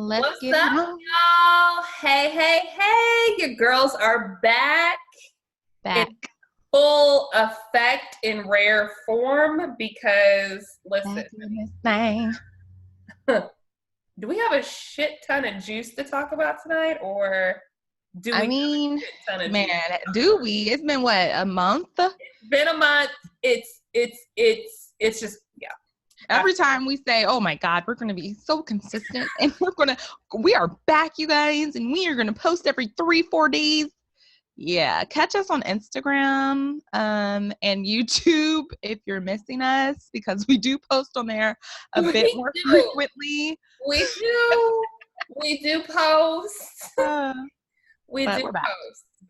Let's What's get up, it on. y'all? Hey, your girls are back in Back. full effect in rare form because, listen, Back in this thing. do we have a shit ton of juice to talk about tonight, or do we have a shit ton of Man, juice? do we? It's been what, a month? It's been a month. It's just, yeah. Every time we say, oh my God, we're going to be so consistent and we are back, you guys, and we are going to post every 3-4 days. Yeah, catch us on Instagram and YouTube if you're missing us, because we do post on there a bit more frequently. We do post. We do post.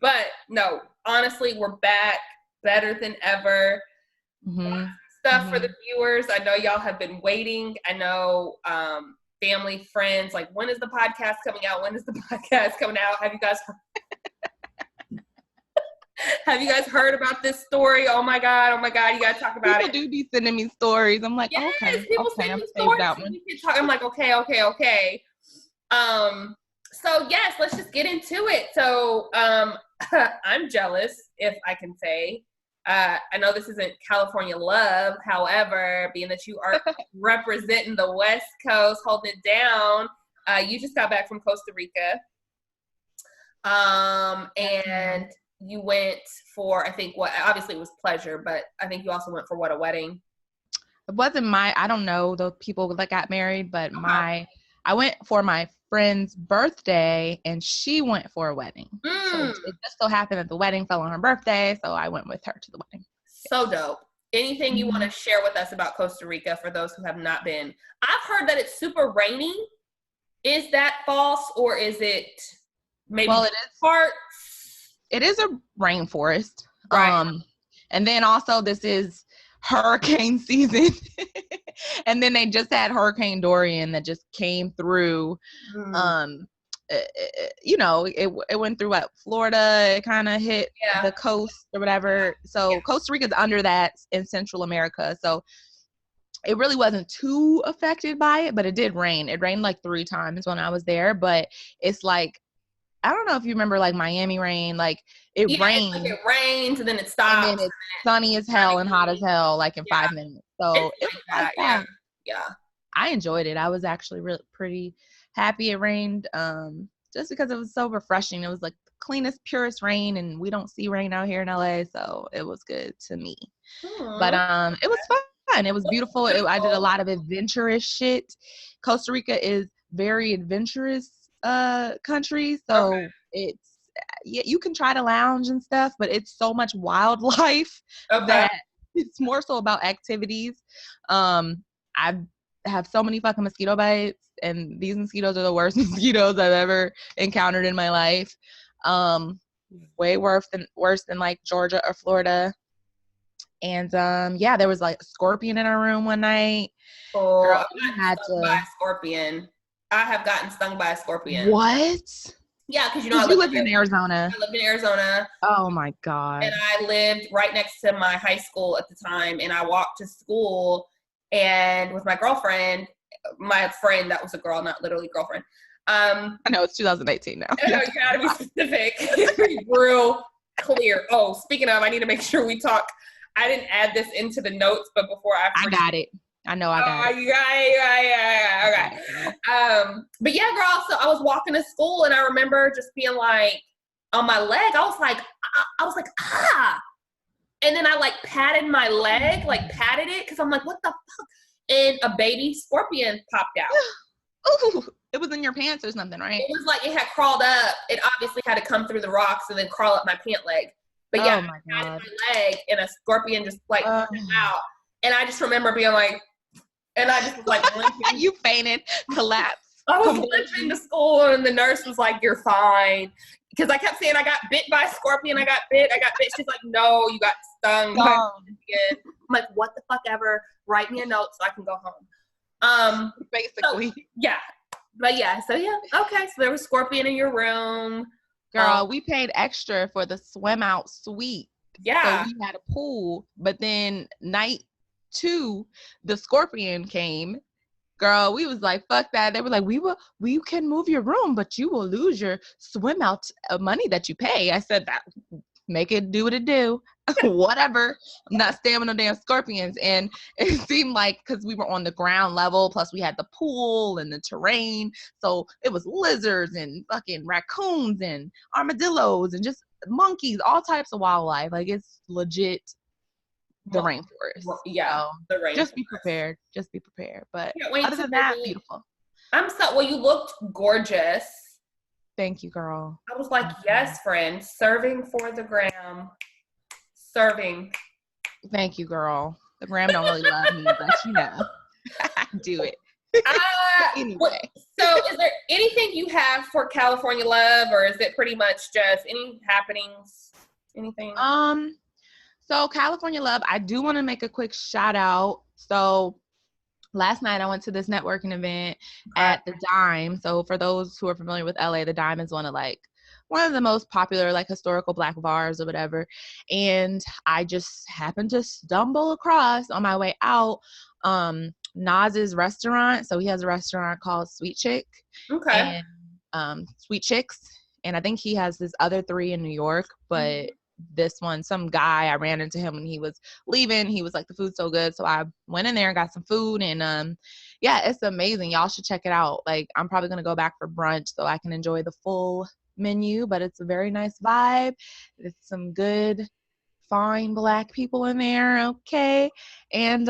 But no, honestly, we're back better than ever. Mm-hmm. Stuff for the viewers. I know y'all have been waiting. I know family, friends, like, when is the podcast coming out? When is the podcast coming out? Have you guys heard about this story? Oh my God, you gotta talk about People do be sending me stories. I'm like, yes, okay, people send me stories. I'm like, okay. So yes, let's just get into it. So I'm jealous, if I can say. I know this isn't California love, however, being that you are representing the West Coast, holding it down, you just got back from Costa Rica. And you went for, I think, obviously it was pleasure, but I think you also went for a wedding? It wasn't I don't know the people that got married, but I went for my friend's birthday and she went for a wedding. So it just so happened that the wedding fell on her birthday, so I went with her to the wedding. So dope. Anything you want to share with us about Costa Rica for those who have not been? I've heard that it's super rainy. Is that false, or is it maybe it is parts? It is a rainforest. Right. And then also this is hurricane season. And then they just had Hurricane Dorian that just came through. It went through Florida. It kind of hit the coast or whatever. So Costa Rica's under that in Central America. So it really wasn't too affected by it, but it did rain. It rained like 3 times when I was there, but it's like, I don't know if you remember like Miami rain, like it rained. It rains and then it stops. And then it's sunny as hell and hot as hell, like in 5 minutes. So it was like that. Yeah. I enjoyed it. I was actually really pretty happy it rained, just because it was so refreshing. It was like the cleanest, purest rain, and we don't see rain out here in LA, so it was good to me. But it was fun. It was beautiful. I did a lot of adventurous shit. Costa Rica is very adventurous country, so it's you can try to lounge and stuff, but it's so much wildlife that it's more so about activities. I have so many fucking mosquito bites, and these mosquitoes are the worst mosquitoes I've ever encountered in my life. Way worse than like Georgia or Florida. And there was like a scorpion in our room one night. Girl, by a scorpion. I have gotten stung by a scorpion. What? Yeah, because you lived in Arizona. I lived in Arizona. Oh my God. And I lived right next to my high school at the time, and I walked to school and with my girlfriend, my friend that was a girl, not literally girlfriend. I know it's 2018 now. You gotta be specific. Real clear. Oh, speaking of, I need to make sure we talk. I didn't add this into the notes, but before I got it. I know I got it. Yeah. Okay. But yeah, girl, so I was walking to school and I remember just being like on my leg. I was like, ah. And then I like patted my leg, patted it, because I'm like, what the fuck? And a baby scorpion popped out. Oh, it was in your pants or something, right? It was like it had crawled up. It obviously had to come through the rocks and then crawl up my pant leg. But yeah, I patted my leg and a scorpion just out. And I just remember being like, and I just was like, limping. You fainted, collapsed. I was limping to school, and the nurse was like, "You're fine," because I kept saying I got bit by a scorpion. I got bit. She's like, "No, you got stung." I'm like, "What the fuck ever? Write me a note so I can go home." Basically, so, yeah. But yeah, so yeah, okay. So there was scorpion in your room, girl. We paid extra for the swim out suite. Yeah, so we had a pool, but then night 2, the scorpion came, Girl, we was like, fuck that. They were like, we can move your room, but you will lose your swim out money that you pay. I said, that make it do what it do. Whatever. I'm not staying with no damn scorpions. And it seemed like, because we were on the ground level, plus we had the pool and the terrain, so it was lizards and fucking raccoons and armadillos and just monkeys, all types of wildlife. Like, it's legit the rainforest. Yeah, so the rainforest. Just be prepared. But other than that, beautiful. Well, you looked gorgeous. Thank you, girl. I was like, yes, friend, serving for the gram. Serving. Thank you, girl. The gram don't really love me, but you know, do it. Anyway. So is there anything you have for California love, or is it pretty much just any happenings, anything? So California love, I do want to make a quick shout out. So last night I went to this networking event at the Dime. So for those who are familiar with LA, the Dime is one of the most popular like historical Black bars or whatever. And I just happened to stumble across on my way out Nas's restaurant. So he has a restaurant called Sweet Chick. Okay. And Sweet Chicks. And I think he has this other 3 in New York, but this one, some guy, I ran into him when he was leaving. He was like, the food's so good. So I went in there and got some food, and yeah, it's amazing. Y'all should check it out. Like, I'm probably going to go back for brunch so I can enjoy the full menu, but it's a very nice vibe. It's some good, fine Black people in there. Okay. And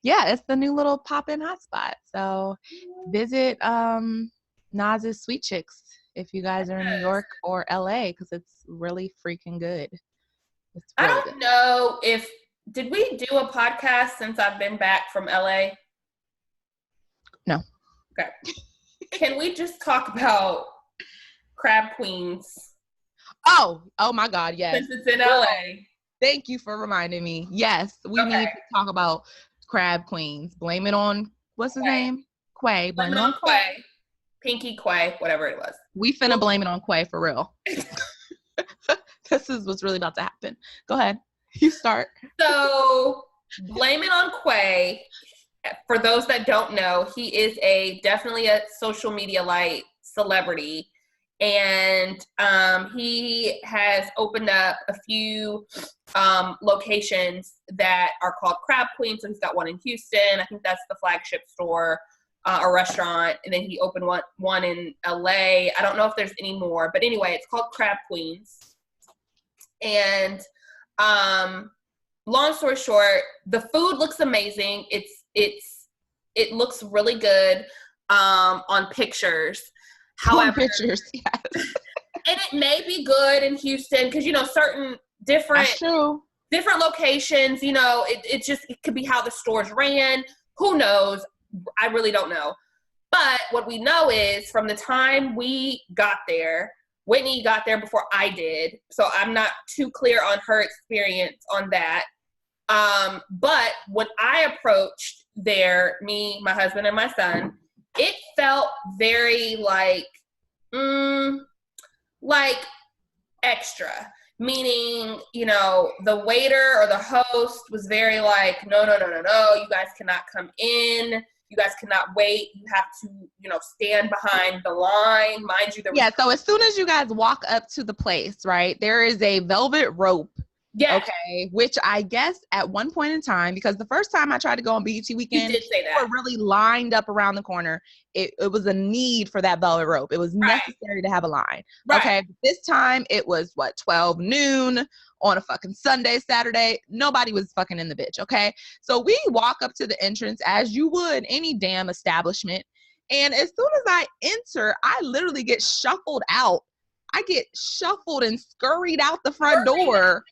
yeah, it's the new little pop-in hotspot. So visit Nas's Sweet Chicks if you guys are in New York or LA, because it's really freaking good. It's really I don't know did we do a podcast since I've been back from LA? No. Okay. Can we just talk about Crab Queens? Oh my God, yes. Since it's in LA. Thank you for reminding me. Yes, we need to talk about Crab Queens. Blame it on, what's his name? Quay. Blame it on Quay. Pinky Quay, whatever it was. We finna blame it on Quay for real. This is what's really about to happen. Go ahead. You start. So, blame it on Quay. For those that don't know, he is definitely a social media light celebrity. And he has opened up a few locations that are called Crab Queens. So he's got one in Houston. I think that's the flagship store. A restaurant, and then he opened one in LA. I don't know if there's any more, but anyway, it's called Crab Queens. And long story short, the food looks amazing. It looks really good on pictures. However, on pictures, yes. And it may be good in Houston because certain different locations. It could be how the stores ran. Who knows? I really don't know. But what we know is from the time we got there, Whitney got there before I did. So I'm not too clear on her experience on that. But when I approached there, me, my husband, and my son, it felt very like extra. Meaning, the waiter or the host was very like, no, you guys cannot come in. You guys cannot wait. You have to, stand behind the line. Mind you, so as soon as you guys walk up to the place, right, there is a velvet rope. Yeah. Okay. Which I guess at one point in time, because the first time I tried to go on BET weekend, we were really lined up around the corner. It was a need for that velvet rope. It was necessary to have a line. Right. Okay. This time it was 12 noon on a fucking Sunday, Saturday. Nobody was fucking in the bitch. Okay. So we walk up to the entrance as you would any damn establishment. And as soon as I enter, I literally get shuffled out. I get shuffled and scurried out the front door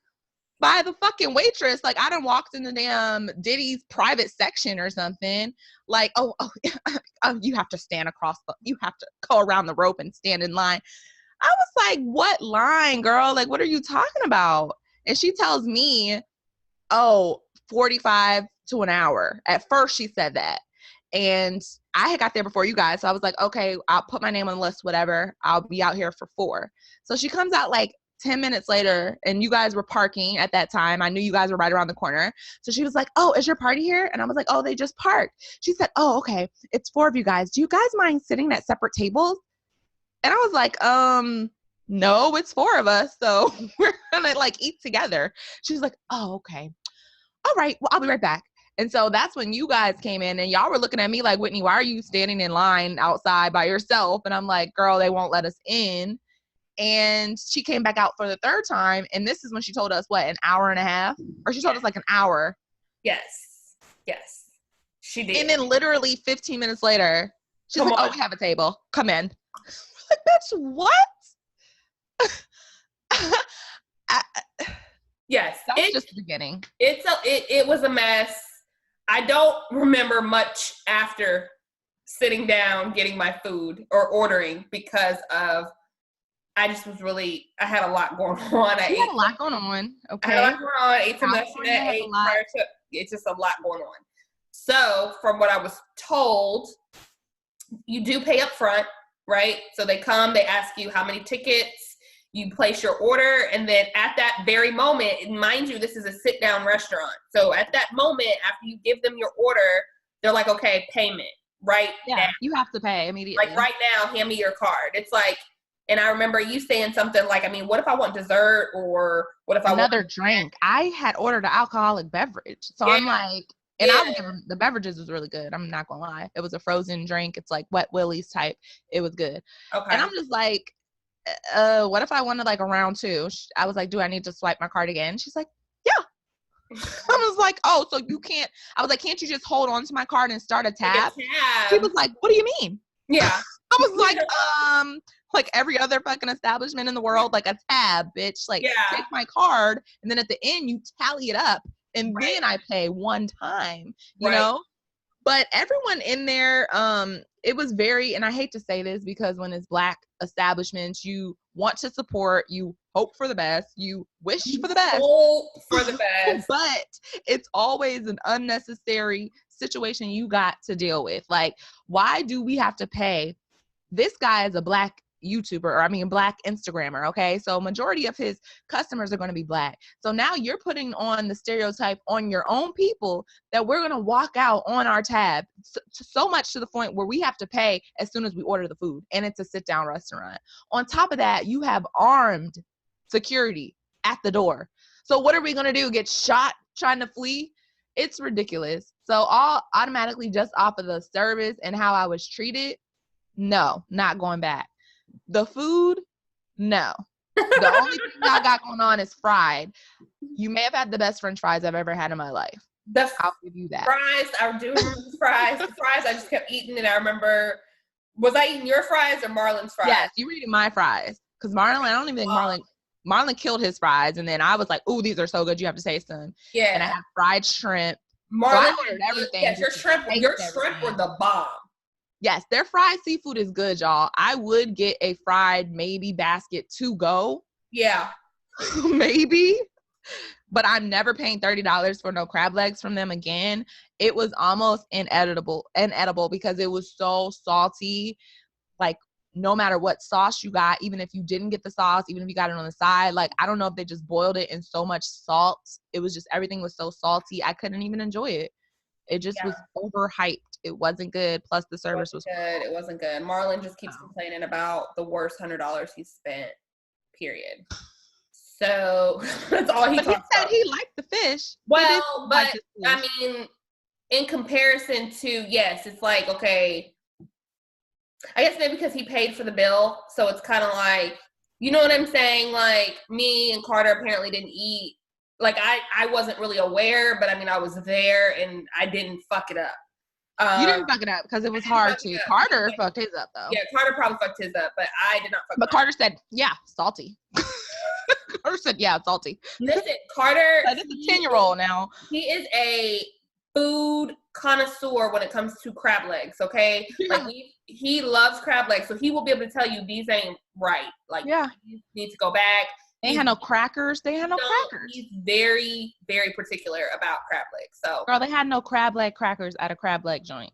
by the fucking waitress. Like, I done walked in the damn Diddy's private section or something. Like, you have to stand you have to go around the rope and stand in line. I was like, what line, girl? Like, what are you talking about? And she tells me, 45 to an hour. At first she said that. And I had got there before you guys. So I was like, okay, I'll put my name on the list, whatever. I'll be out here for 4. So she comes out like 10 minutes later, and you guys were parking at that time. I knew you guys were right around the corner. So she was like, oh, is your party here? And I was like, oh, they just parked. She said, oh, okay. It's 4 of you guys. Do you guys mind sitting at separate tables? And I was like, no, it's 4 of us. So we're going to like eat together. She's like, oh, okay. All right. Well, I'll be right back. And so that's when you guys came in and y'all were looking at me like, Whitney, why are you standing in line outside by yourself? And I'm like, girl, they won't let us in. And she came back out for the 3rd time. And this is when she told us, what, an hour and a half? Or she told us like an hour. Yes. Yes. She did. And then literally 15 minutes later, she's like, oh, we have a table. Come in. Like, bitch, what? Yes. That was just the beginning. It was a mess. I don't remember much after sitting down, getting my food or ordering because of, I just was really, I had a lot going on. You had a lot going on. Okay. I had a lot going on. I ate some yesterday. It's just a lot going on. So from what I was told, you do pay up front, right? So they come, they ask you how many tickets, you place your order, and then at that very moment, and mind you, this is a sit-down restaurant. So at that moment, after you give them your order, they're like, okay, payment, right? Yeah, now. You have to pay immediately. Like right now, hand me your card. It's like, and I remember you saying something like, I mean, what if I want dessert, or what if I want another drink? I had ordered an alcoholic beverage. So I'm like, and I would give them, the beverages was really good. I'm not gonna lie. It was a frozen drink. It's like Wet Willie's type. It was good. Okay. And I'm just like, what if I wanted like a round 2? I was like, do I need to swipe my card again? She's like, yeah. I was like, oh, so you can't, I was like, can't you just hold on to my card and start a tab? She was like, what do you mean? Yeah. I was like every other fucking establishment in the world, like a tab, bitch. Like, take my card, and then at the end you tally it up, and then I pay one time, you know? But everyone in there, it was very, and I hate to say this because when it's Black establishments, you want to support, you hope for the best, you wish for the best. Hope for the best. But it's always an unnecessary situation you got to deal with. Like, why do we have to pay? This guy is a Black YouTuber, or I mean Black Instagrammer, okay? So majority of his customers are going to be Black. So now you're putting on the stereotype on your own people that we're going to walk out on our tab, so much to the point where we have to pay as soon as we order the food, and it's a sit-down restaurant. On top of that, you have armed security at the door. So what are we going to do? Get shot trying to flee? It's ridiculous. So all automatically just off of the service and how I was treated, no, not going back. The food, no. The only thing I got going on is fried. You may have had the best French fries I've ever had in my life. I'll give you that. Fries, I do remember the fries. The fries, I just kept eating, and I remember, was I eating your fries or Marlon's fries? Yes, you were eating my fries. Because Marlon, I don't even think Marlon killed his fries, and then I was like, ooh, these are so good, you have to taste them. Yeah. And I had fried shrimp. Marlon ordered everything. Yes, your shrimp were the bomb. Yes, their fried seafood is good, y'all. I would get a fried maybe basket to go. Yeah. Maybe. But I'm never paying $30 for no crab legs from them again. It was almost inedible because it was so salty. Like, no matter what sauce you got, even if you didn't get the sauce, even if you got it on the side, like, I don't know if they just boiled it in so much salt. It was just, everything was so salty. I couldn't even enjoy it. It just was overhyped. It wasn't good. Plus the service was good. It wasn't good. Marlon just keeps complaining about the worst $100 he spent, period. So that's all he talks about. He said he liked the fish. Well, but I mean, in comparison to, yes, it's like, okay, I guess maybe because he paid for the bill. So it's kind of like, you know what I'm saying? Like, me and Carter apparently didn't eat. Like, I wasn't really aware, but I mean, I was there and I didn't fuck it up. You didn't fuck it up because it was hard to. Carter fucked his up, though. Yeah, Carter probably fucked his up, but I did not fuck it up. But Carter said, yeah, salty. Carter said, yeah, salty. Listen, Carter. Like, it's a 10-year-old now. He is a food connoisseur when it comes to crab legs, okay? Yeah. Like, he loves crab legs, so he will be able to tell you these ain't right. Like, you need to go back. They had no crackers. Crackers. He's very, very particular about crab legs. So, girl, they had no crab leg crackers at a crab leg joint.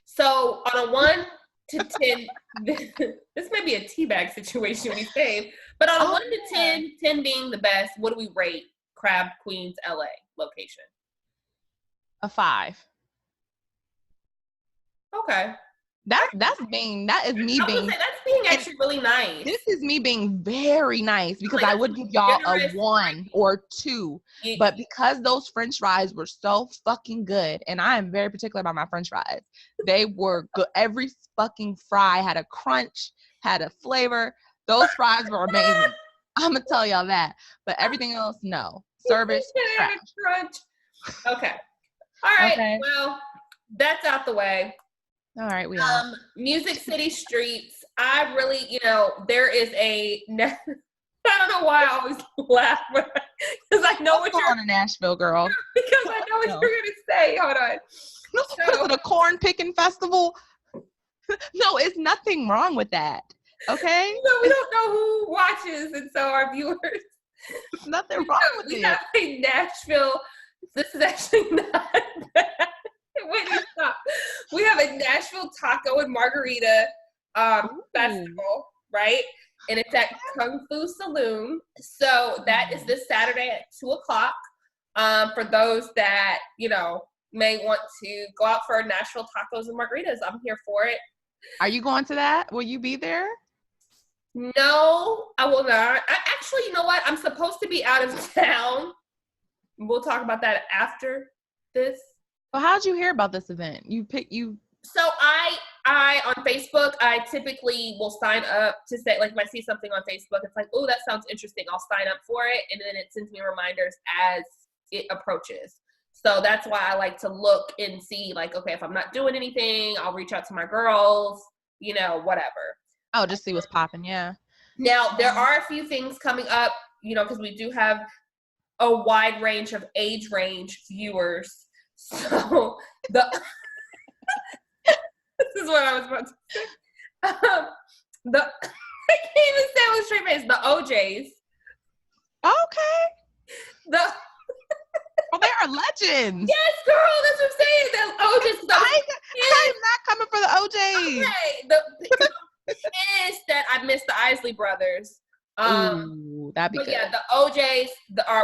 So on a 1 to 10, this may be a teabag situation we saved, But on a 1 to 10, 10 being the best, what do we rate Crab Queens LA location? A 5. Okay. That is me being. That's being actually really nice. This is me being very nice because I would give y'all a 1 or 2, but because those French fries were so fucking good, and I am very particular about my French fries, they were good. Every fucking fry had a crunch, had a flavor. Those fries were amazing. I'm gonna tell y'all that, but everything else, no. Service trash. Crunch. Okay. All right. Okay. Well, that's out the way. All right, we are. Music City Streets. I really, there is I don't know why I always laugh because I know what you're on in Nashville, girl. Because I know what you're gonna say. Hold on. What is it, a corn picking festival? No, it's nothing wrong with that. Okay. No, we don't know who watches, and so our viewers. Nothing wrong with it. We have a Nashville. This is actually not bad. Wait, stop. We have a Nashville Taco and Margarita festival, right? And it's at Kung Fu Saloon. So that is this Saturday at 2:00. For those that, may want to go out for Nashville tacos and margaritas, I'm here for it. Are you going to that? Will you be there? No, I will not. Actually, you know what? I'm supposed to be out of town. We'll talk about that after this. Well, how'd you hear about this event? So I on Facebook, I typically will sign up to say, like, if I see something on Facebook, it's like, oh, that sounds interesting. I'll sign up for it. And then it sends me reminders as it approaches. So that's why I like to look and see, like, okay, if I'm not doing anything, I'll reach out to my girls, whatever. Oh, just see what's popping. Yeah. Now, there are a few things coming up, because we do have a wide range of age range viewers. So this is what I was about to say. I can't even say it with straight face. The OJs. Okay. Well, they are legends. Yes, girl, that's what I'm saying. The OJs. I'm not coming for the OJs. Okay. The is that I missed the Isley brothers. Ooh, that'd be good. Yeah, the OJs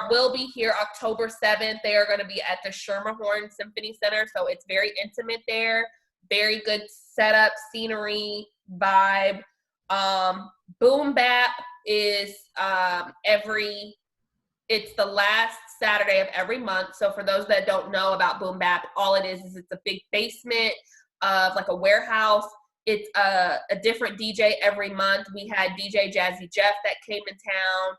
will be here October 7th. They are going to be at the Schermerhorn Symphony Center, so it's very intimate there. Very good setup, scenery, vibe. Boom Bap is it's the last Saturday of every month. So for those that don't know about Boom Bap, all it is it's a big basement of like a warehouse. It's a different DJ every month. We had DJ Jazzy Jeff that came in town,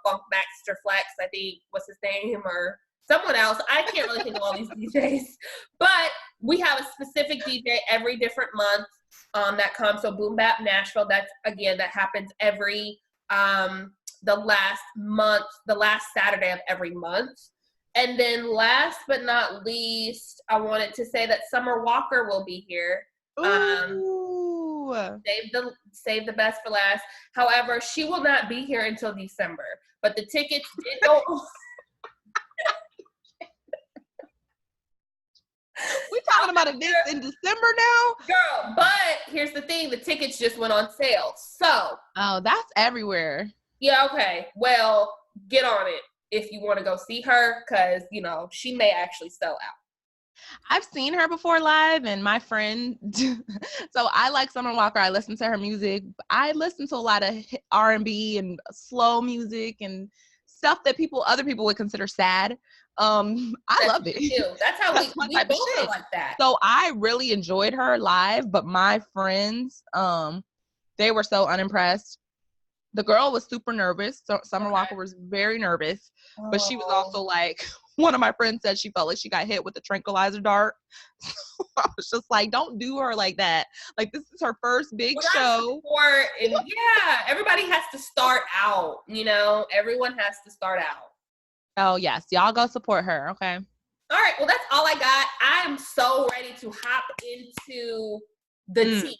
Funk Baxter Flex, I think, what's his name, or someone else. I can't really think of all these DJs. But we have a specific DJ every different month that comes. So Boom Bap Nashville, that happens every, the last Saturday of every month. And then last but not least, I wanted to say that Summer Walker will be here. Save the best for last. However, she will not be here until December. But the tickets did go. We talking about a event in December now, girl. But here's the thing: the tickets just went on sale. So. Oh, that's everywhere. Yeah. Okay. Well, get on it if you want to go see her, because she may actually sell out. I've seen her before live, and my friend, so I like Summer Walker. I listen to her music. I listen to a lot of R&B and slow music and stuff that other people would consider sad. I love it. Too. That's how we both are like that. So I really enjoyed her live, but my friends, they were so unimpressed. The girl was super nervous. So Summer Walker was very nervous, but she was also like, one of my friends said she felt like she got hit with a tranquilizer dart. So I was just like, don't do her like that. Like, this is her first big show. And everybody has to start out, everyone has to start out. Oh, yes. Y'all go support her, okay? All right. Well, that's all I got. I am so ready to hop into the tea.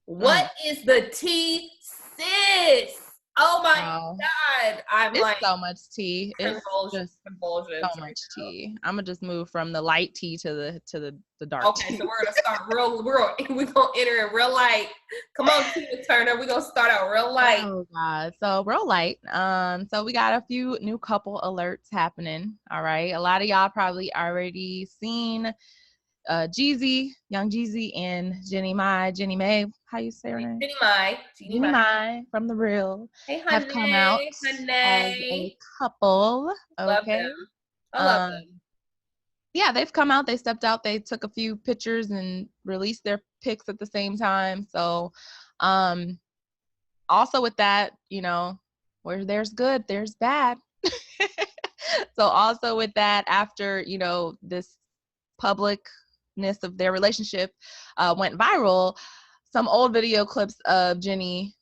What is the tea, sis? Oh my Wow. God. I'm It's like so much tea. It's just so convulsions right much now. tea. I'm gonna just move from the light tea to the dark Okay, tea. so we're gonna start we're gonna enter it real light. Come on, Tina Turner. We're gonna start out real light. Oh God. So real light. So we got a few new couple alerts happening. All right. A lot of y'all probably already seen Jeezy, Young Jeezy, and Jenny May, how you say her name? Jenny Mai from The Real, Hey, have come out as a honey. couple. Love Okay. them. I love them. Yeah, they've come out. They stepped out. They took a few pictures and released their pics at the same time. So, also with that, you know, where there's good, there's bad. So also with that, after, you know, this publicness of their relationship went viral, some old video clips of Jenny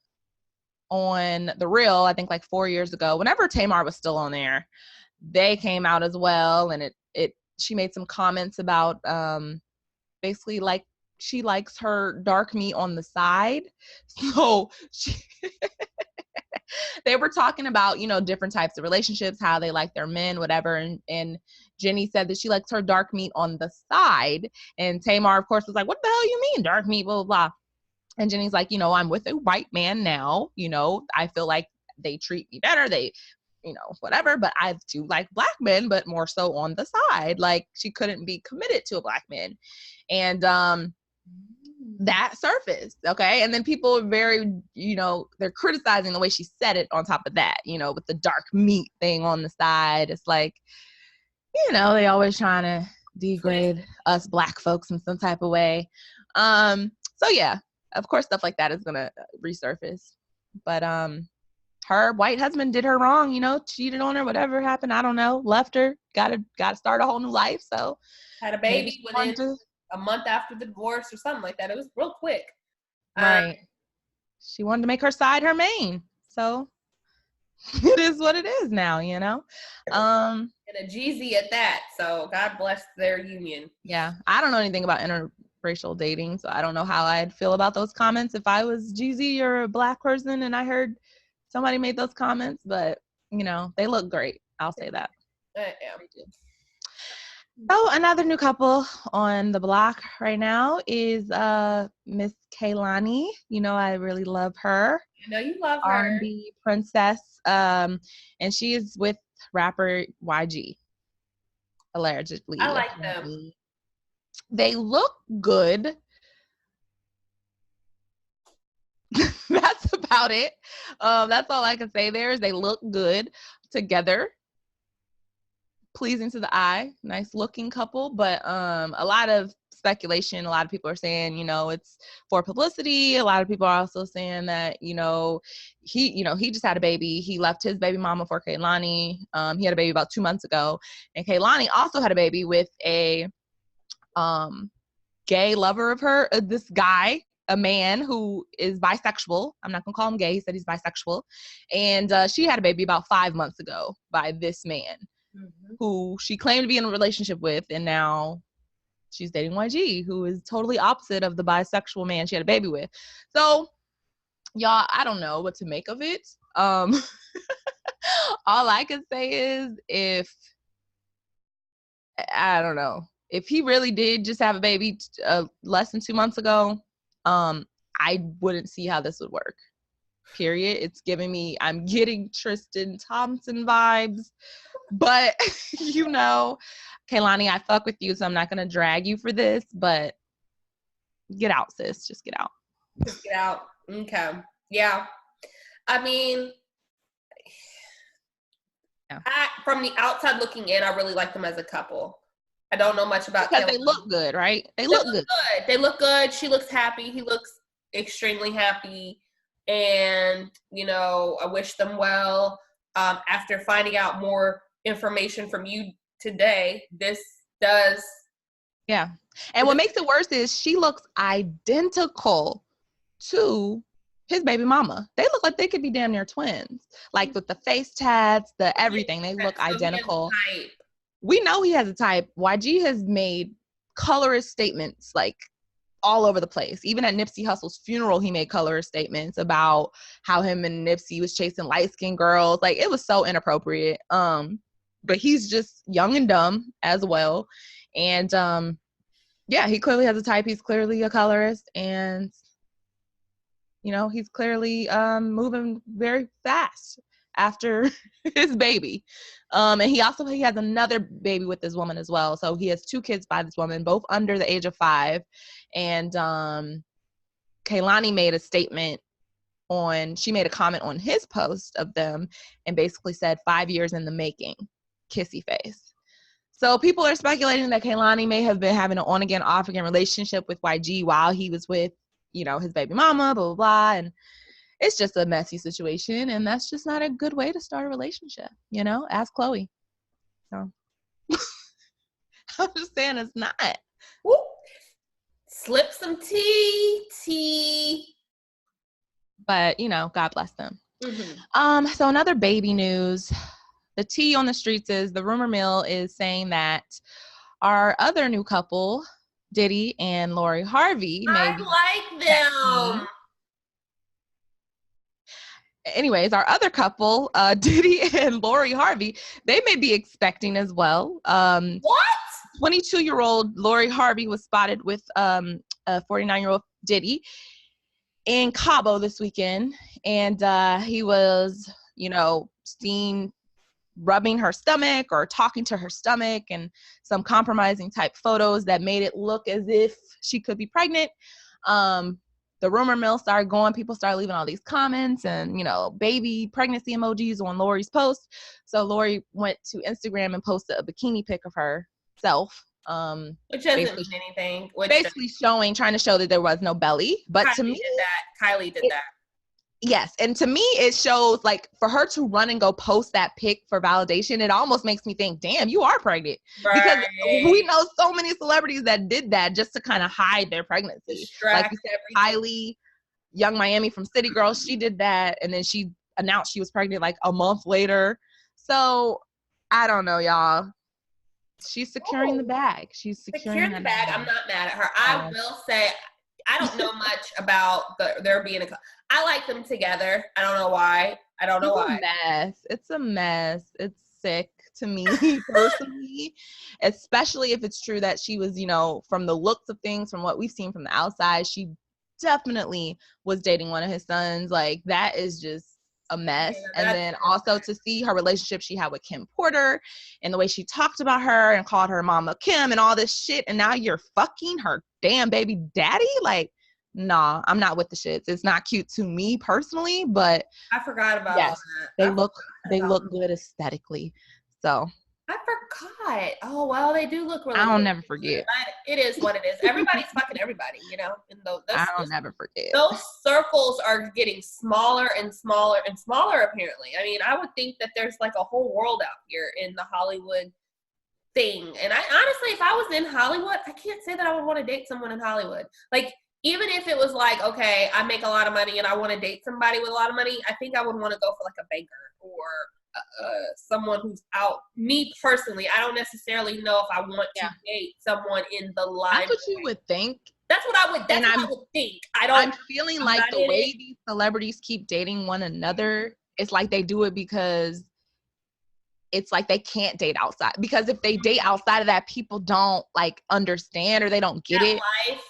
on The Real, I think like 4 years ago, whenever Tamar was still on there, they came out as well. And she made some comments about basically like she likes her dark meat on the side. So they were talking about, you know, different types of relationships, how they like their men, whatever. And Jenny said that she likes her dark meat on the side. And Tamar, of course, was like, what the hell you mean dark meat, blah, blah, blah. And Jenny's like, you know, I'm with a white man now. You know, I feel like they treat me better. They, you know, whatever. But I do like black men, but more so on the side. Like she couldn't be committed to a black man. And that surfaced. Okay. And then people are very, you know, they're criticizing the way she said it on top of that, you know, with the dark meat thing on the side. It's like, you know, they always trying to degrade us black folks in some type of way. So yeah, of course, stuff like that is going to resurface. But her white husband did her wrong, you know, cheated on her, whatever happened. I don't know, left her, got to start a whole new life. So had a baby within a month after the divorce or something like that. It was real quick. Right. She wanted to make her side her main. So it is what it is now, you know? And a Jeezy at that. So God bless their union. Yeah. I don't know anything about interracial dating, so I don't know how I'd feel about those comments if I was Jeezy or a black person and I heard somebody made those comments, but you know, they look great. I'll say that. Yeah. So another new couple on the block right now is Miss Kehlani. You know, I really love her. I know you love her. R&B princess. And she is with rapper YG. Allegedly. I like them. They look good. That's about it. That's all I can say there is they look good together. Pleasing to the eye, nice looking couple, but a lot of speculation. A lot of people are saying, you know, it's for publicity. A lot of people are also saying that, you know, he just had a baby. He left his baby mama for Kehlani. He had a baby about 2 months ago, and Kehlani also had a baby with a gay lover of her. This guy, a man who is bisexual. I'm not gonna call him gay. He said he's bisexual, and she had a baby about 5 months ago by this man. Mm-hmm. Who she claimed to be in a relationship with, and now she's dating YG, who is totally opposite of the bisexual man she had a baby with. So, y'all, I don't know what to make of it. All I can say is I don't know. If he really did just have a baby less than 2 months ago, I wouldn't see how this would work. Period. It's giving me, I'm getting Tristan Thompson vibes. But, you know, Kehlani, I fuck with you, so I'm not going to drag you for this, but get out, sis. Just get out. Just get out. Okay. Yeah. I mean, yeah. From the outside looking in, I really like them as a couple. I don't know much about because Kehlani. They look good, right? They look good. They look good. She looks happy. He looks extremely happy. And, you know, I wish them well. After finding out more information from you today, this does. Yeah. And what makes it worse is she looks identical to his baby mama. They look like they could be damn near twins. Like with the face tats, the everything. They look identical. We know he has a type. YG has made colorist statements like all over the place. Even at Nipsey Hussle's funeral, he made colorist statements about how him and Nipsey was chasing light-skinned girls. Like, it was so inappropriate. But he's just young and dumb as well. And yeah, he clearly has a type. He's clearly a colorist, and you know, he's clearly moving very fast after his baby. And he has another baby with this woman as well. So he has 2 kids by this woman, both under the age of 5. And Kehlani made a statement she made a comment on his post of them and basically said 5 years in the making, kissy face. So people are speculating that Kehlani may have been having an on-again, off-again relationship with YG while he was with, you know, his baby mama, blah, blah, blah. And it's just a messy situation. And that's just not a good way to start a relationship, you know? Ask Chloe. So I'm just saying it's not. Whoop. Slip some tea. But, you know, God bless them. Mm-hmm. So another baby news. The tea on the streets is the rumor mill is saying that our other new couple, Diddy and Lori Harvey, I like them. Anyways, our other couple, Diddy and Lori Harvey, they may be expecting as well. What? 22-year-old Lori Harvey was spotted with a 49-year-old Diddy in Cabo this weekend, and he was, you know, seen rubbing her stomach or talking to her stomach, and some compromising type photos that made it look as if she could be pregnant. The rumor mill started going. People started leaving all these comments and, you know, baby pregnancy emojis on Lori's post. So Lori went to Instagram and posted a bikini pic of herself. Which doesn't mean anything. Basically trying to show that there was no belly. But Kylie to me, Kylie did that. Yes. And to me, it shows, like, for her to run and go post that pic for validation, it almost makes me think, damn, you are pregnant. Right. Because we know so many celebrities that did that just to kind of hide their pregnancy. Like you said, Kylie, Young Miami from City Girls, she did that. And then she announced she was pregnant like a month later. So I don't know, y'all. She's securing the bag. She's securing the bag. I'm not mad at her. I will say, I don't know much about there being I like them together. I don't know why. It's a mess. It's sick to me personally, especially if it's true that she was, you know, from the looks of things, from what we've seen from the outside, she definitely was dating one of his sons. Like, that is just a mess. And then also to see her relationship she had with Kim Porter and the way she talked about her and called her Mama Kim and all this shit, and now you're fucking her damn baby daddy. Like, nah, I'm not with the shits. It's not cute to me personally, but I forgot about all that. They look good aesthetically. So I forgot. Oh, well, they do look really I don't good. never forget. It is what it is. Everybody's fucking everybody, you know? And I don't never forget. Those circles are getting smaller and smaller and smaller, apparently. I mean, I would think that there's like a whole world out here in the Hollywood thing. And I honestly, if I was in Hollywood, I can't say that I would want to date someone in Hollywood. Like, even if it was like, okay, I make a lot of money and I want to date somebody with a lot of money, I think I would want to go for like a banker or someone who's out. Me personally, I don't necessarily know if I want to date someone in the line. That's what you would think. That's what I would think. I'm feeling like the way these celebrities keep dating one another, it's like they do it because it's like they can't date outside. Because if they date outside of that, people don't like understand or they don't get it. Life.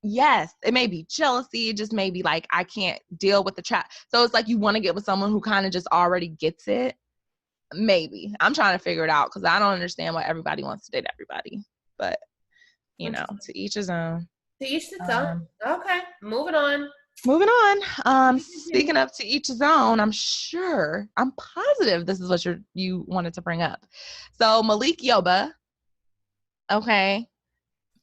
Yes, it may be jealousy. It just may be like, I can't deal with the trap. So it's like you want to get with someone who kind of just already gets it. Maybe. I'm trying to figure it out because I don't understand why everybody wants to date everybody. But, you know, to each his own. To each his own. Okay, moving on. Speaking of to each his own, I'm positive this is what you wanted to bring up. So Malik Yoba, okay,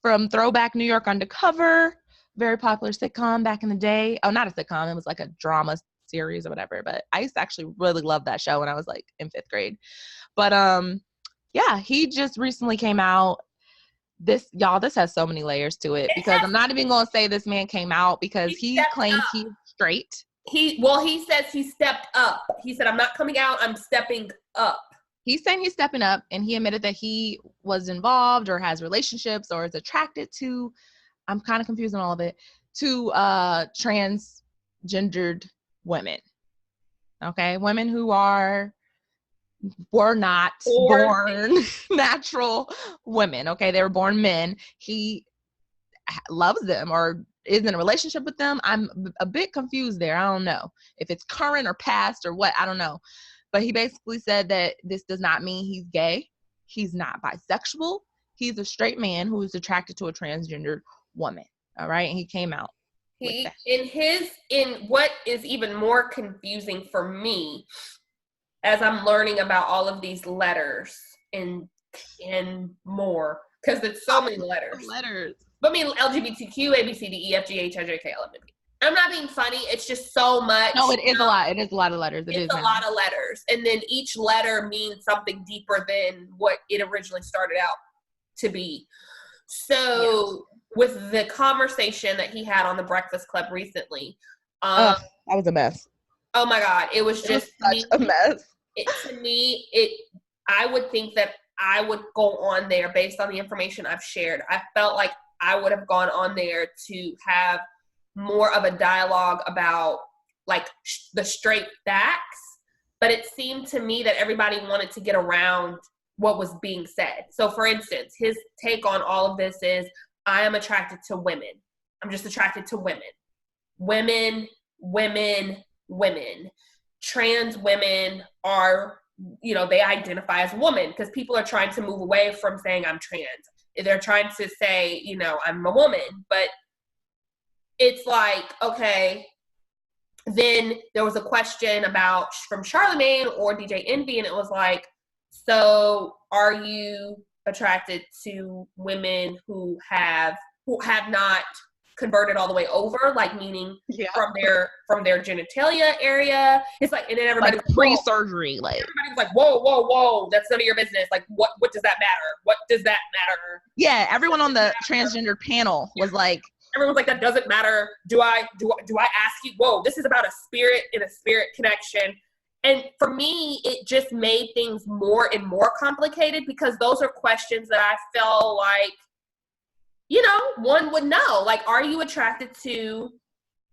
from Throwback New York Undercover, very popular sitcom back in the day. Oh, not a sitcom. It was like a drama series or whatever. But I used to actually really love that show when I was like in 5th grade. But yeah, he just recently came out. This has so many layers to it because I'm not even going to say this man came out because he claims he's straight. He says he stepped up. He said, I'm not coming out, I'm stepping up. He's saying he's stepping up, and he admitted that he was involved or has relationships or is attracted to, I'm kind of confused on all of it, to transgendered women. Okay, women who were not born natural women. Okay, they were born men. He loves them or is in a relationship with them. I'm a bit confused there. I don't know if it's current or past or what. I don't know. But he basically said that this does not mean he's gay. He's not bisexual. He's a straight man who is attracted to a transgendered woman. All right. And he came out with that. In what is even more confusing for me as I'm learning about all of these letters and more, because it's so many letters. But I mean, LGBTQ, A, B, C, D, E, F, G, H, I, J, K, L, M, N, P. I'm not being funny. It's just so much. No, it is a lot. It is a lot of letters. It's a lot of letters. And then each letter means something deeper than what it originally started out to be. So with the conversation that he had on the Breakfast Club recently. That was a mess. Oh my God. It was just such a mess. I would think that I would go on there based on the information I've shared. I felt like I would have gone on there to have more of a dialogue about like the straight facts, but it seemed to me that everybody wanted to get around what was being said. So for instance, his take on all of this is, I am attracted to women. I'm just attracted to women. Women. Trans women are, they identify as woman, because people are trying to move away from saying I'm trans. They're trying to say, I'm a woman, but it's like, okay, then there was a question from Charlemagne or DJ Envy, and it was like, so are you attracted to women who have not converted all the way over, like meaning from their genitalia area? It's like, and then everybody like pre-surgery, everybody's like, whoa, that's none of your business. Like, what does that matter? What does that matter? Yeah, everyone on the transgender panel was like, everyone's like, that doesn't matter. Do I ask you? Whoa, this is about a spirit and a spirit connection. And for me, it just made things more and more complicated, because those are questions that I felt like, one would know. Like, are you attracted to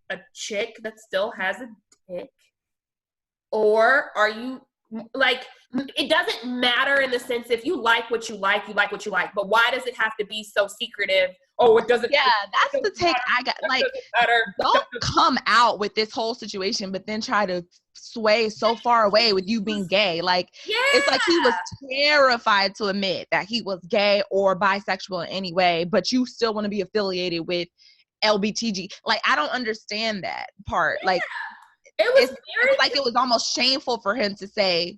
a chick that still has a dick? Or are you, like, it doesn't matter in the sense, if you like what you like, you like what you like. But why does it have to be so secretive? Oh, it doesn't. Yeah, that's the take I got. Like, don't come out with this whole situation, but then try to sway so far away with you being gay. Like, it's like he was terrified to admit that he was gay or bisexual in any way, but you still want to be affiliated with LBTG. Like, I don't understand that part. Like, it was like it was almost shameful for him to say,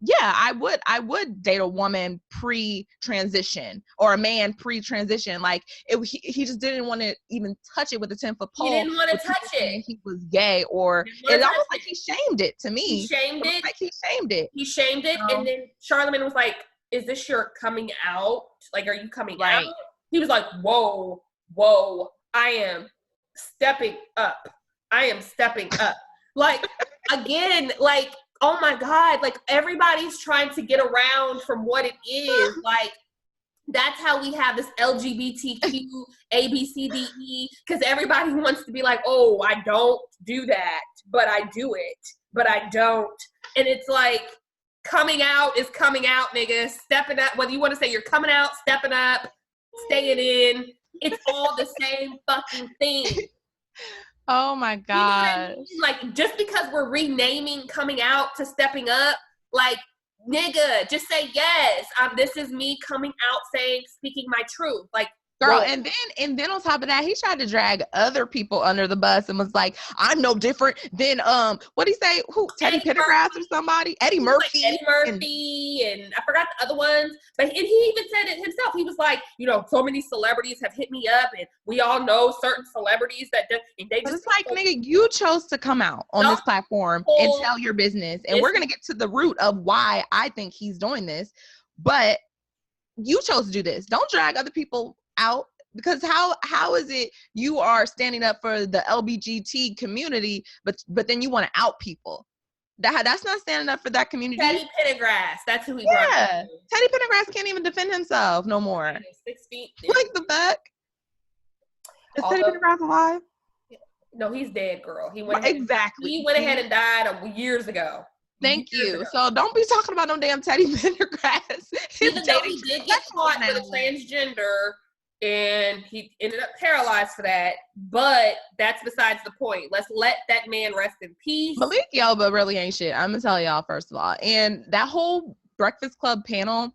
yeah, I would date a woman pre-transition or a man pre-transition. Like, he just didn't want to even touch it with a 10-foot pole. He didn't want to touch it. He was gay, or it's almost like he shamed it to me. He shamed it. Like he shamed it. He shamed it, and then Charlemagne was like, "Is this your coming out? Like, are you coming out?" He was like, "Whoa, I am stepping up. Like, again, like, oh my God, like, everybody's trying to get around from what it is. Like, that's how we have this LGBTQ, A, B, C, D, E, because everybody wants to be like, oh, I don't do that, but I do it, but I don't. And it's like, coming out is coming out, nigga. Stepping up, whether you want to say you're coming out, stepping up, staying in, it's all the same fucking thing. Oh my God. You know what I mean? Like, just because we're renaming coming out to stepping up, like, nigga, just say yes. This is me coming out, speaking my truth. Like, girl, and then on top of that, he tried to drag other people under the bus and was like, I'm no different than what'd he say? Who? Teddy Pendergrass or somebody? Eddie Murphy. Like Eddie Murphy and I forgot the other ones. But he even said it himself. He was like, so many celebrities have hit me up, and we all know certain celebrities that and they just. It's like, nigga, you chose to come out on this platform and tell your business, and we're gonna get to the root of why I think he's doing this. But you chose to do this. Don't drag other people out, because how is it you are standing up for the LGBT community, but then you want to out people? That's not standing up for that community. Teddy Pendergrass, that's who he brought up. Teddy Pendergrass can't even defend himself no more. 6 feet. Like, the fuck? Is Teddy Pendergrass alive? No, he's dead, girl. He went exactly. He went ahead and died years ago. Thank you. So don't be talking about no damn Teddy Pendergrass. Even though he did get caught for the transgender, and he ended up paralyzed for that, but that's besides the point. Let's let that man rest in peace. Malik Yoba really ain't shit. I'm gonna tell y'all first of all. And that whole Breakfast Club panel,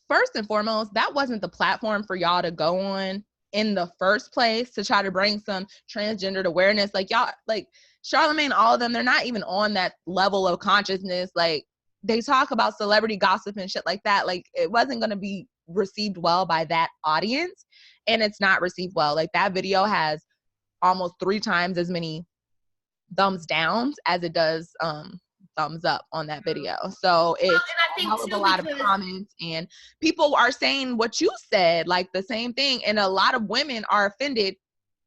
first and foremost, that wasn't the platform for y'all to go on in the first place to try to bring some transgendered awareness. Like y'all, like Charlamagne, all of them, they're not even on that level of consciousness. Like they talk about celebrity gossip and shit like that. Like it wasn't going to be received well by that audience, and it's not received well. Like that video has almost 3 times as many thumbs downs as it does thumbs up on that video. So it's a lot of comments, and people are saying what you said, like the same thing, and a lot of women are offended,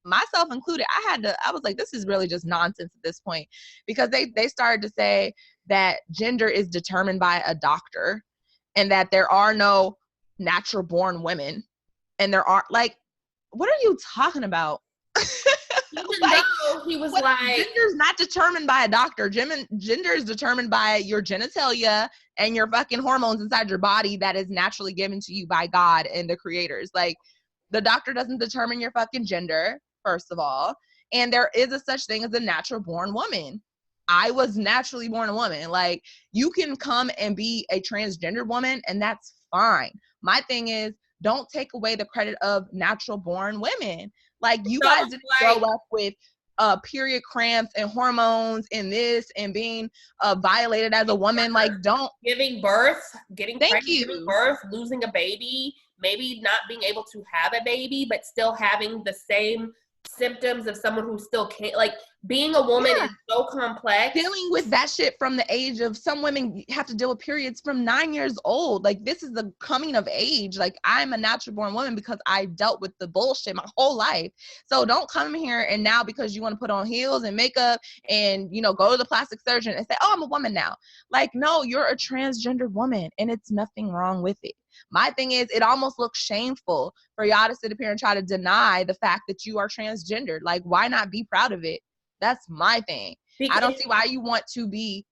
myself included. I was like, this is really just nonsense at this point, because they started to say that gender is determined by a doctor and that there are no natural born women, and there are, like, what are you talking about? Like, he was like, gender's not determined by a doctor. Gender is determined by your genitalia and your fucking hormones inside your body that is naturally given to you by God and the creators. Like, the doctor doesn't determine your fucking gender, first of all. And there is a such thing as a natural born woman. I was naturally born a woman. Like, you can come and be a transgender woman, and that's fine. My thing is, don't take away the credit of natural born women. Like, you guys didn't grow up with period cramps and hormones and this and being violated as a woman. Like, don't giving birth, getting pregnant, giving birth, losing a baby, maybe not being able to have a baby, but still having the same symptoms of someone who still can't. Like, being a woman is so complex. Dealing with that shit from the age of, some women have to deal with periods from 9 years old. Like, this is the coming of age. Like, I'm a natural born woman because I dealt with the bullshit my whole life. So don't come here and now, because you want to put on heels and makeup and, you know, go to the plastic surgeon and say, oh, I'm a woman now. Like, no, you're a transgender woman, and it's nothing wrong with it. My thing is, it almost looks shameful for y'all to sit up here and try to deny the fact that you are transgendered. Like, why not be proud of it? That's my thing. Because I don't see why you want to be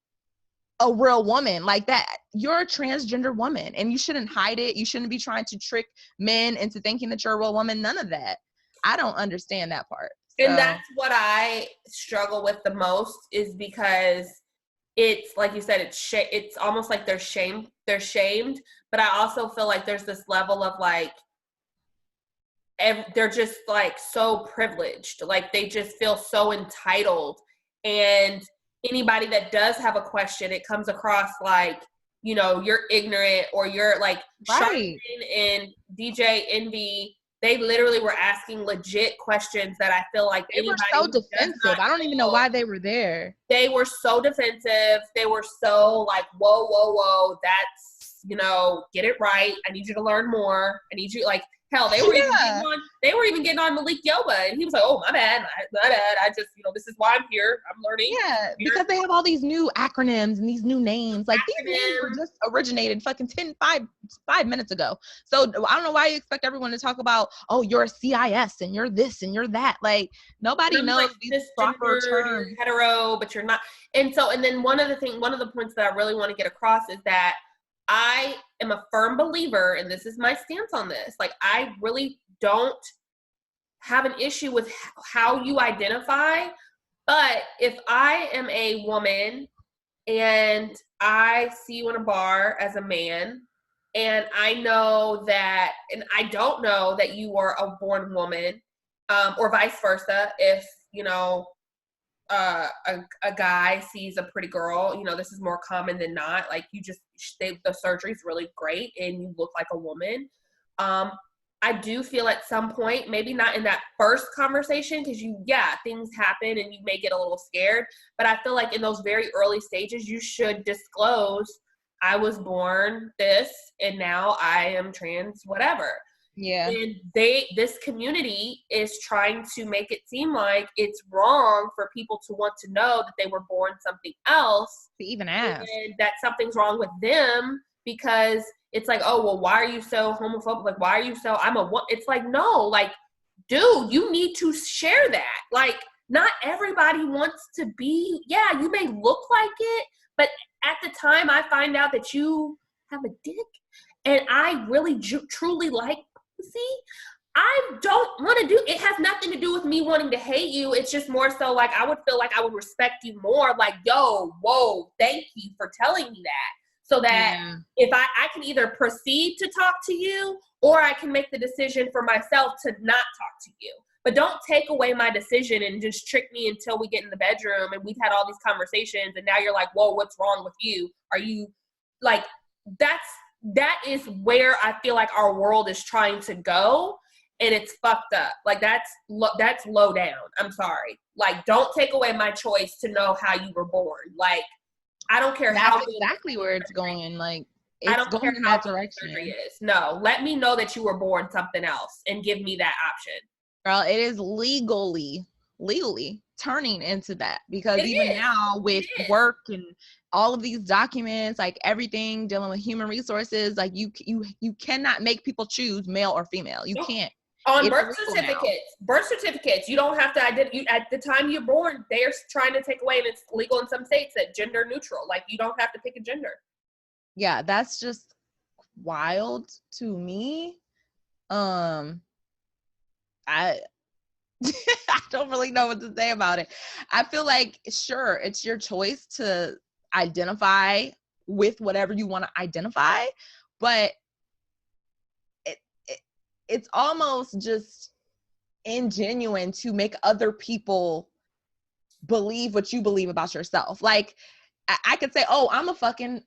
a real woman like that. You're a transgender woman, and you shouldn't hide it. You shouldn't be trying to trick men into thinking that you're a real woman. None of that. I don't understand that part. So. And that's what I struggle with the most, is because it's like you said, it's almost like they're shamed, but I also feel like there's this level of like, they're just like so privileged, like they just feel so entitled, and anybody that does have a question, it comes across like, you know, you're ignorant, or you're like, right. Charlamagne and DJ Envy, they literally were asking legit questions that I feel like they were so defensive. I don't even know why they were there. They were so defensive. They were so like, whoa, that's, you know, get it right. I need you to learn more. I need you, like, hell, they were even getting on Malik Yoba, and he was like, "Oh, my bad. I just, you know, this is why I'm here. I'm learning." Yeah, because they have all these new acronyms and these new names. Like, these names were just originated fucking 5 minutes ago. So I don't know why you expect everyone to talk about, oh, you're a CIS and you're this and you're that. Like, nobody knows like, these proper terms. You're hetero, but you're not. And then one of the points that I really want to get across is that I am a firm believer, and this is my stance on this, like, I really don't have an issue with how you identify, but if I am a woman and I see you in a bar as a man, and I know that, and I don't know that you are a born woman, or vice versa, if, you know, a guy sees a pretty girl, you know, this is more common than not, like, the surgery's really great and you look like a woman. I do feel at some point, maybe not in that first conversation, because things happen and you may get a little scared, but I feel like in those very early stages, you should disclose, I was born this and now I am trans, whatever. Yeah. And this community is trying to make it seem like it's wrong for people to want to know that they were born something else. To even ask. And that something's wrong with them, because it's like, oh, well, why are you so homophobic? Like, why are you so, it's like, no, like, dude, you need to share that. Like, not everybody wants to be, yeah, you may look like it, but at the time I find out that you have a dick and I really truly like pussy, I don't want to do it. Has nothing to do with me wanting to hate you. It's just more so like I would feel like I would respect you more. Like, yo, whoa, thank you for telling me that. So that if I can either proceed to talk to you or I can make the decision for myself to not talk to you. But don't take away my decision and just trick me until we get in the bedroom and we've had all these conversations and now you're like, whoa, what's wrong with you? Are you like, that is where I feel like our world is trying to go. And it's fucked up. Like, that's low down. I'm sorry. Like, don't take away my choice to know how you were born. Like, I don't care how. That's exactly where it's going. Like, it's going in that direction. Is. No, let me know that you were born something else and give me that option. Girl, it is legally turning into that, because even now with work and all of these documents, like everything dealing with human resources, like you cannot make people choose male or female. You can't. On birth certificates, you don't have to identify. At the time you're born, they're trying to take away, and it's legal in some states, that gender neutral. Like, you don't have to pick a gender. Yeah, that's just wild to me. I I don't really know what to say about it. I feel like, sure, it's your choice to identify with whatever you want to identify, but it's almost just ingenuine to make other people believe what you believe about yourself. Like, I could say, oh, I'm a fucking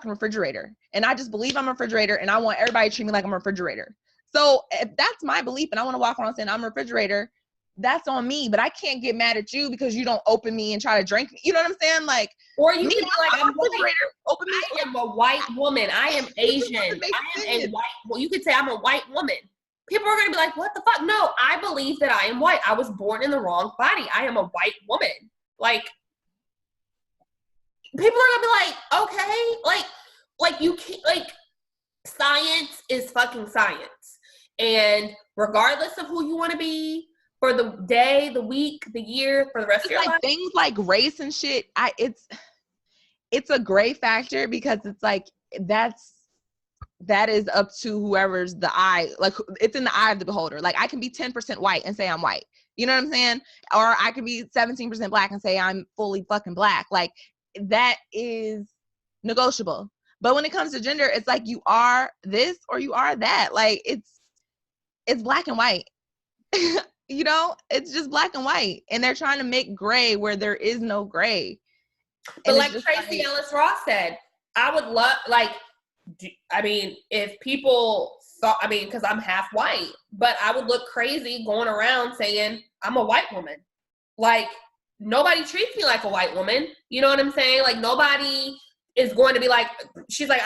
refrigerator, and I just believe I'm a refrigerator, and I want everybody to treat me like I'm a refrigerator. So if that's my belief and I want to walk around saying I'm a refrigerator, that's on me, but I can't get mad at you because you don't open me and try to drink me. You know what I'm saying? Like, or you can be like, I'm a refrigerator. Open me. I am a white woman. I am Asian. I am a white. Well, you could say I'm a white woman. People are going to be like, what the fuck? No, I believe that I am white. I was born in the wrong body. I am a white woman. Like, people are going to be like, okay, like you can't, like, science is fucking science. And regardless of who you want to be for the day, the week, the year, for the rest of your life. Things like race and shit, it's a gray factor, because it's like, that is up to whoever's the eye, like, it's in the eye of the beholder. Like, I can be 10% white and say I'm white. You know what I'm saying? Or I can be 17% black and say I'm fully fucking black. Like, that is negotiable. But when it comes to gender, it's like, you are this or you are that. Like, it's black and white. You know, it's just black and white. And they're trying to make gray where there is no gray. But like Tracy Ellis Ross said, I would love, like, I mean, if people saw, I mean, because I'm half white, but I would look crazy going around saying I'm a white woman. Like, nobody treats me like a white woman. You know what I'm saying? Like, nobody is going to be like, she's like,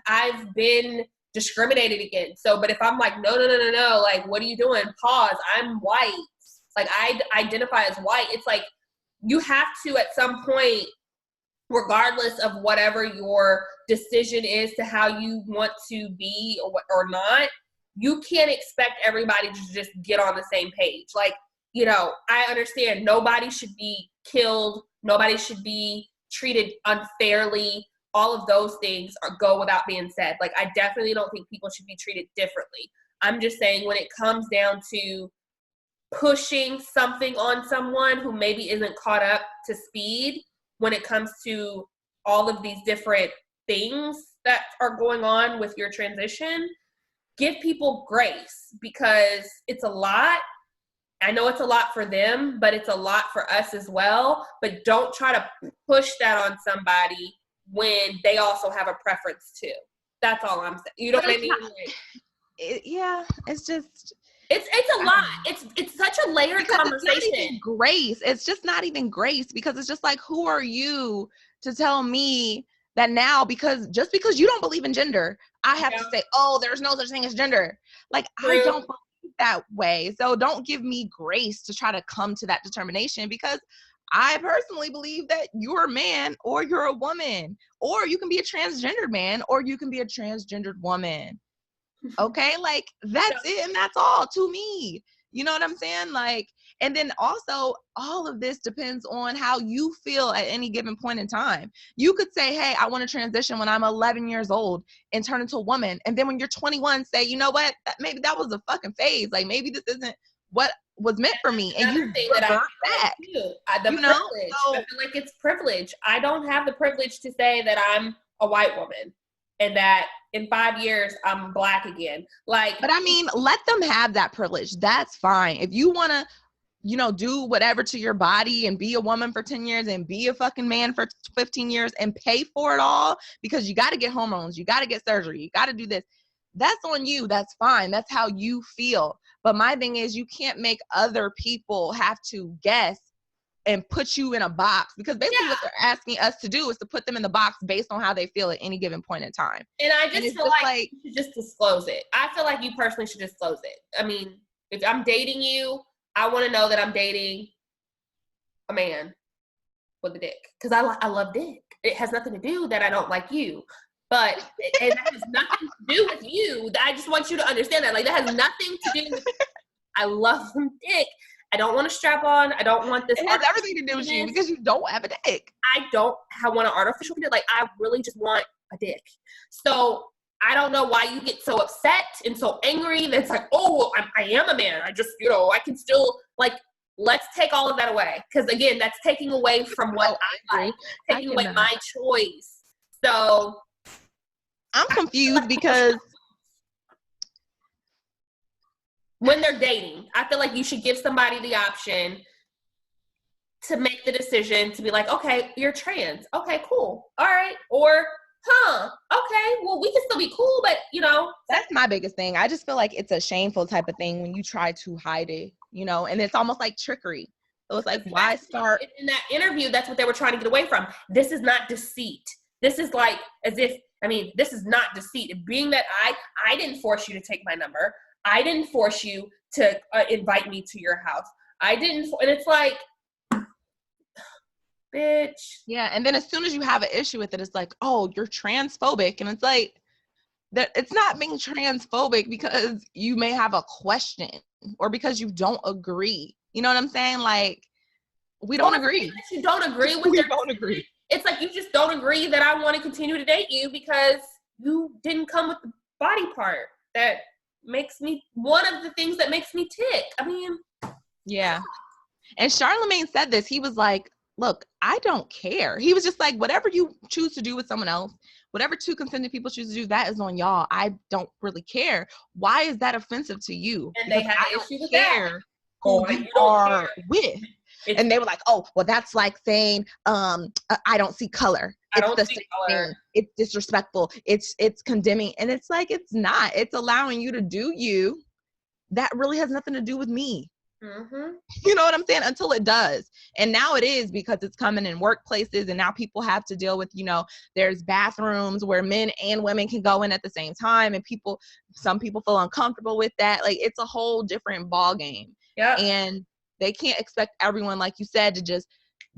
I've been discriminated against. So, but if I'm like, no, like, what are you doing? Pause. I'm white. Like, I identify as white. It's like, you have to, at some point, regardless of whatever your decision is to how you want to be or not, you can't expect everybody to just get on the same page. Like, you know, I understand nobody should be killed. Nobody should be treated unfairly. All of those things go without being said. Like, I definitely don't think people should be treated differently. I'm just saying, when it comes down to pushing something on someone who maybe isn't caught up to speed, when it comes to all of these different things that are going on with your transition, give people grace, because it's a lot. I know it's a lot for them, but it's a lot for us as well. But don't try to push that on somebody when they also have a preference too. That's all I'm saying. You know what I mean? Yeah, it's just... It's a lot. It's such a layered conversation. It's not even grace. It's just not even grace, because it's just like, who are you to tell me that now, because you don't believe in gender, I have to say, oh, there's no such thing as gender. Like, true. I don't believe that way. So don't give me grace to try to come to that determination, because I personally believe that you're a man or you're a woman, or you can be a transgendered man or you can be a transgendered woman. Okay, like, that's it, and that's all to me. You know what I'm saying? Like, and then also all of this depends on how you feel at any given point in time. You could say, hey, I want to transition when I'm 11 years old and turn into a woman. And then when you're 21, say, you know what? Maybe that was a fucking phase. Like, maybe this isn't what was meant for me. And you thing revert that back. The privilege. So, I feel like it's privilege. I don't have the privilege to say that I'm a white woman and that in 5 years I'm Black again. Like, but I mean, let them have that privilege. That's fine. If you want to, do whatever to your body and be a woman for 10 years and be a fucking man for 15 years and pay for it all because you got to get hormones, you got to get surgery, you got to do this. That's on you. That's fine. That's how you feel. But my thing is, you can't make other people have to guess and put you in a box, because basically what they're asking us to do is to put them in the box based on how they feel at any given point in time. And I just feel like you should just disclose it. I feel like you personally should disclose it. I mean, if I'm dating you, I want to know that I'm dating a man with a dick, because I love dick. It has nothing to do that I don't like you, but and that has nothing to do with you. I just want you to understand that. Like, that has nothing to do with I love some dick. I don't want a strap on. I don't want this. It has everything to do with you because you don't have a dick. I don't want an artificial dick. Like, I really just want a dick. So I don't know why you get so upset and so angry. That's like, oh, I am a man. I just, I can still, like, let's take all of that away. Because, again, that's taking away from what I like, taking away my choice. So I'm confused because when they're dating, I feel like you should give somebody the option to make the decision to be like, okay, you're trans. Okay, cool. All right. Or, okay, well, we can still be cool, but, That's my biggest thing. I just feel like it's a shameful type of thing when you try to hide it, and it's almost like trickery. So it's like, why start? In that interview, that's what they were trying to get away from. This is not deceit. This is like, this is not deceit. Being that I didn't force you to take my number. I didn't force you to invite me to your house. And it's like, bitch. Yeah, and then as soon as you have an issue with it, it's like, oh, you're transphobic. And it's like, that it's not being transphobic because you may have a question or because you don't agree. You know what I'm saying? Like, we don't agree. You don't agree with We don't agree. It's like, you just don't agree that I want to continue to date you because you didn't come with the body part that makes me, one of the things that makes me tick. I mean, yeah. And Charlamagne said this. He was like, look, I don't care. He was just like, whatever you choose to do with someone else, whatever two consenting people choose to do, that is on y'all. I don't really care. Why is that offensive to you? And they had an issue with that. Who you are with. And they were like, oh, well, that's like saying, I don't see color. It's disrespectful. It's condemning. And it's like, it's not. It's allowing you to do you. That really has nothing to do with me. Mm-hmm. You know what I'm saying? Until it does. And now it is, because it's coming in workplaces, and now people have to deal with, there's bathrooms where men and women can go in at the same time, and some people feel uncomfortable with that. Like, it's a whole different ball game. Yeah. And they can't expect everyone, like you said, to just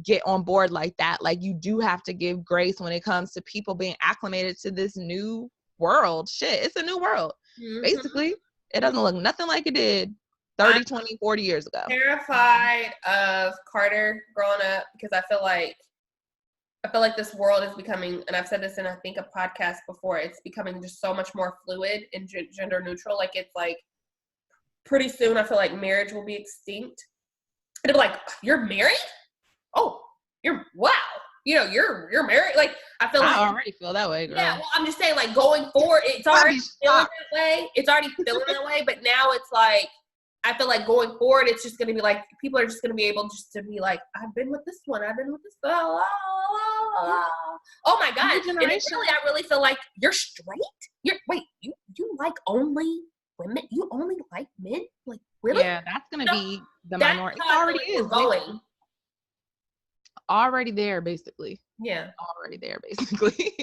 get on board like that. Like, you do have to give grace when it comes to people being acclimated to this new world. Shit, it's a new world. Mm-hmm. Basically, it doesn't look nothing like it did 30, 20, 40 years ago. Terrified of Carter growing up, because I feel like this world is becoming, and I've said this in, I think, a podcast before, it's becoming just so much more fluid and gender neutral. Like, it's like, pretty soon I feel like marriage will be extinct. It'll be like, you're married? Oh, wow. You're married. Like, I feel like I already feel that way, girl. Yeah, well, I'm just saying, like, going forward, it's already feeling that way. It's already feeling that way, but now it's like, I feel like going forward, it's just going to be like, people are just going to be able just to be like, I've been with this one. I've been with this one. Oh my God. And I really feel like you're straight. You like only women? You only like men? Like, really? Yeah, that's going to be the minority. It already is. Going. Already there, basically. Yeah. Already there, basically.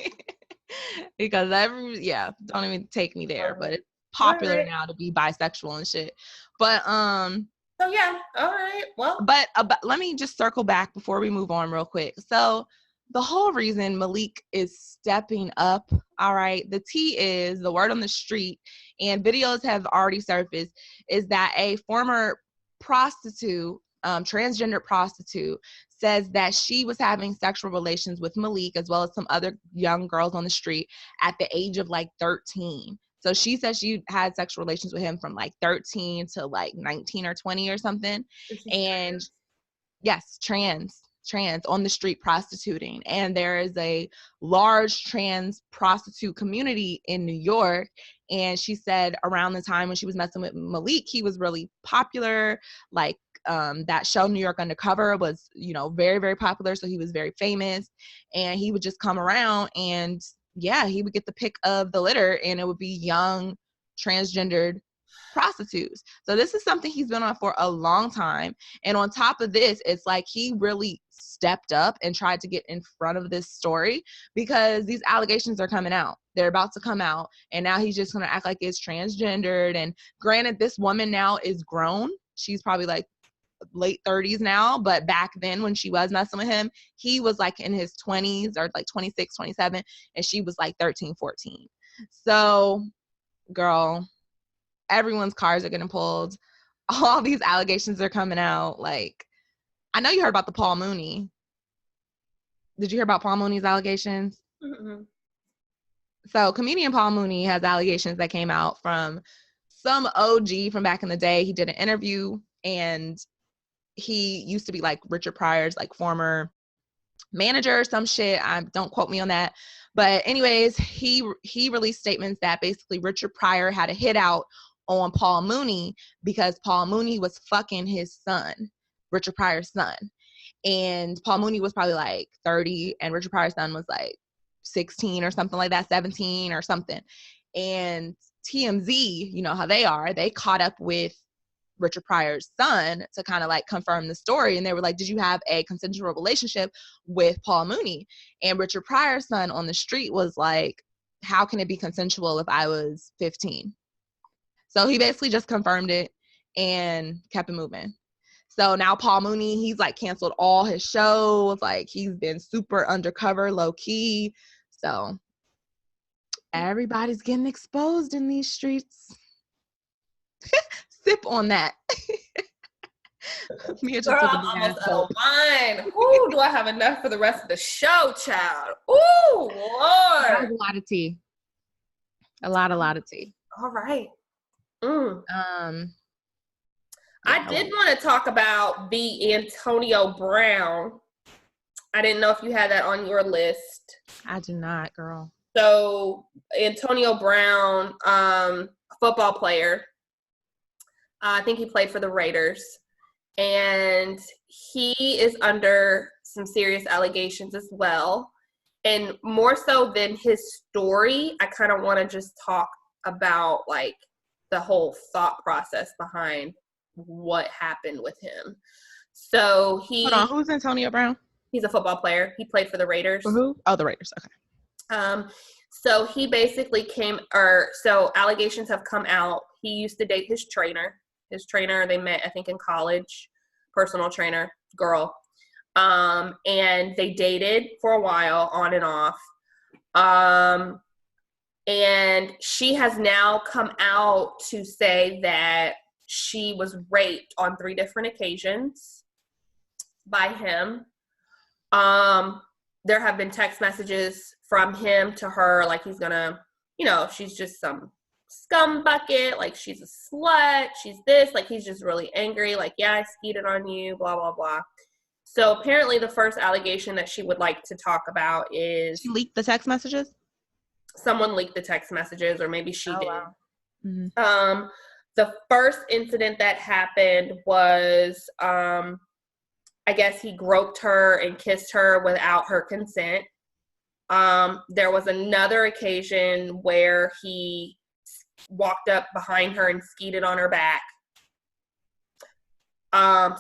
Because don't even take me there, but it's popular now to be bisexual and shit. But so yeah, all right. Well, but let me just circle back before we move on real quick. So the whole reason Malik is stepping up, all right, the tea is, the word on the street, and videos have already surfaced, is that a former prostitute, transgender prostitute, says that she was having sexual relations with Malik as well as some other young girls on the street at the age of like 13. So she said she had sexual relations with him from like 13 to like 19 or 20 or something. And yes, trans on the street prostituting. And there is a large trans prostitute community in New York. And she said around the time when she was messing with Malik, he was really popular. Like that show New York Undercover was, you know, very, very popular. So he was very famous, and he would just come around and yeah, he would get the pick of the litter, and it would be young transgendered prostitutes. So this is something he's been on for a long time. And on top of this, it's like he really stepped up and tried to get in front of this story, because these allegations are coming out. They're about to come out. And now he's just going to act like it's transgendered. And granted, this woman now is grown. She's probably like late 30s now, but back then when she was messing with him, he was like in his 20s or like 26, 27, and she was like 13, 14. So girl, everyone's cars are getting pulled. All these allegations are coming out. Like, I know you heard about the Paul Mooney. Did you hear about Paul Mooney's allegations? Mm-hmm. So comedian Paul Mooney has allegations that came out from some OG from back in the day. He did an interview, and he used to be like Richard Pryor's like former manager or some shit. Don't quote me on that. But anyways, he released statements that basically Richard Pryor had a hit out on Paul Mooney because Paul Mooney was fucking his son, Richard Pryor's son. And Paul Mooney was probably like 30, and Richard Pryor's son was like 16 or something like that, 17 or something. And TMZ, you know how they are, they caught up with Richard Pryor's son to kind of like confirm the story. And they were like, did you have a consensual relationship with Paul Mooney? And Richard Pryor's son on the street was like, how can it be consensual if I was 15? So he basically just confirmed it and kept it moving. So now Paul Mooney, he's like canceled all his shows. Like he's been super undercover, low key. So everybody's getting exposed in these streets. Sip on that. Mia just took a almost out of wine. Ooh, do I have enough for the rest of the show, child? Ooh, Lord. That was a lot of tea. A lot of tea. All right. I did want to talk about the Antonio Brown. I didn't know if you had that on your list. I do not, girl. So Antonio Brown, football player. I think he played for the Raiders. And he is under some serious allegations as well. And more so than his story, I kind of want to just talk about like the whole thought process behind what happened with him. So hold on, who's Antonio Brown? He's a football player. He played for the Raiders. For who? Oh, the Raiders. Okay. So he basically so allegations have come out. He used to date his trainer. His trainer, they met, I think, in college, personal trainer, girl. And they dated for a while, on and off. And she has now come out to say that she was raped on 3 different occasions by him. There have been text messages from him to her, like he's gonna, she's just some scum bucket, like she's a slut, she's this, like he's just really angry, like, yeah, I skeeted on you, blah, blah, blah. So apparently the first allegation that she would like to talk about is... She leaked the text messages? Someone leaked the text messages, or maybe she did. Wow. Mm-hmm. The first incident that happened was, I guess he groped her and kissed her without her consent. There was another occasion where he walked up behind her and skeeted on her back.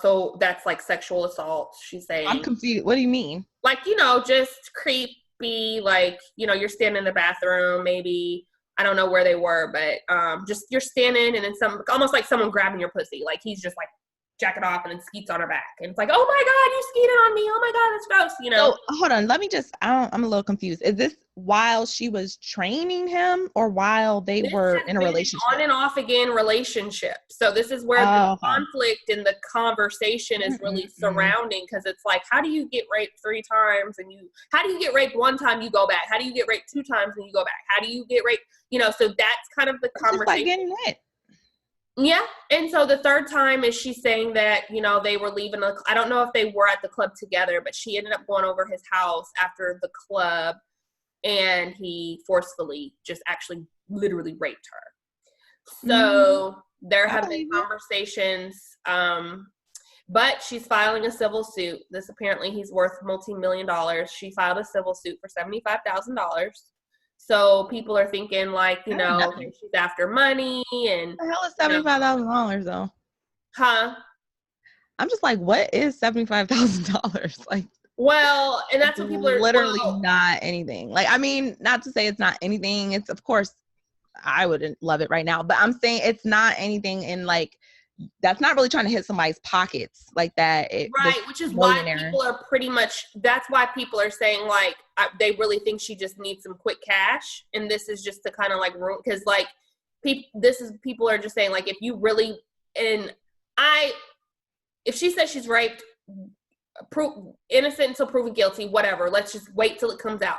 So that's like sexual assault, she's saying. I'm confused. What do you mean? Like, just creepy, like, you're standing in the bathroom, maybe, I don't know where they were, but just you're standing and then almost like someone grabbing your pussy. Like he's just like jacket off and then skeets on her back. And it's like, oh my God, you skeeted on me. Oh my God, that's gross, you know? So hold on, let me just, I'm a little confused. Is this while she was training him or while they were in a relationship? On and off again relationship. So this is where the conflict and the conversation is really surrounding, because it's like, how do you get raped 3 times and how do you get raped 1 time, you go back? How do you get raped 2 times and you go back? How do you get raped? You know, so that's kind of the conversation. Just like getting hit. Yeah. And so the 3rd time is she's saying that, you know, they were leaving. I don't know if they were at the club together, but she ended up going over his house after the club and he forcefully just actually literally raped her. So they're having conversations. But she's filing a civil suit. This apparently he's worth multi-million dollars. She filed a civil suit for $75,000. So people are thinking like, you know, she's after money and. The hell is $75,000 though? Huh? I'm just like, what is $75,000? Like, well, and that's what people are literally not anything. Like, I mean, not to say it's not anything. It's, of course, I wouldn't love it right now, but I'm saying it's not anything in like, that's not really trying to hit somebody's pockets like that. Right, which is why people are pretty much, that's why people are saying like, they really think she just needs some quick cash. And this is just to kind of like ruin, because like, people are just saying like, if you really, if she says she's raped, innocent until proven guilty, whatever, let's just wait till it comes out.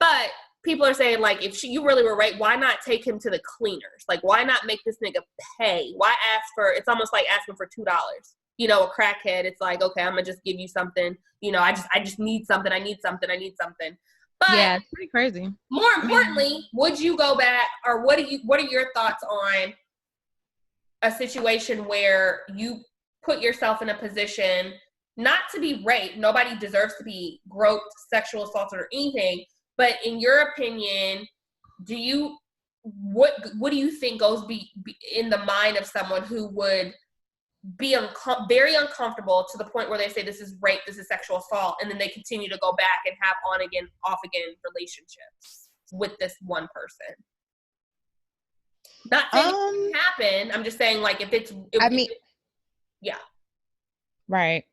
But people are saying like, if you really were raped, why not take him to the cleaners? Like, why not make this nigga pay? Why ask for, it's almost like asking for $2. You know, a crackhead, it's like, okay, I'm gonna just give you something. You know, I just need something. I need something. But yeah, it's pretty crazy. More importantly, would you go back, or what are your thoughts on a situation where you put yourself in a position not to be raped? Nobody deserves to be groped, sexual assaulted, or anything. But in your opinion, what do you think goes be in the mind of someone who would be very uncomfortable to the point where they say this is rape, this is sexual assault, and then they continue to go back and have on again, off again relationships with this one person? Not saying it can happen. I'm just saying like yeah. Right.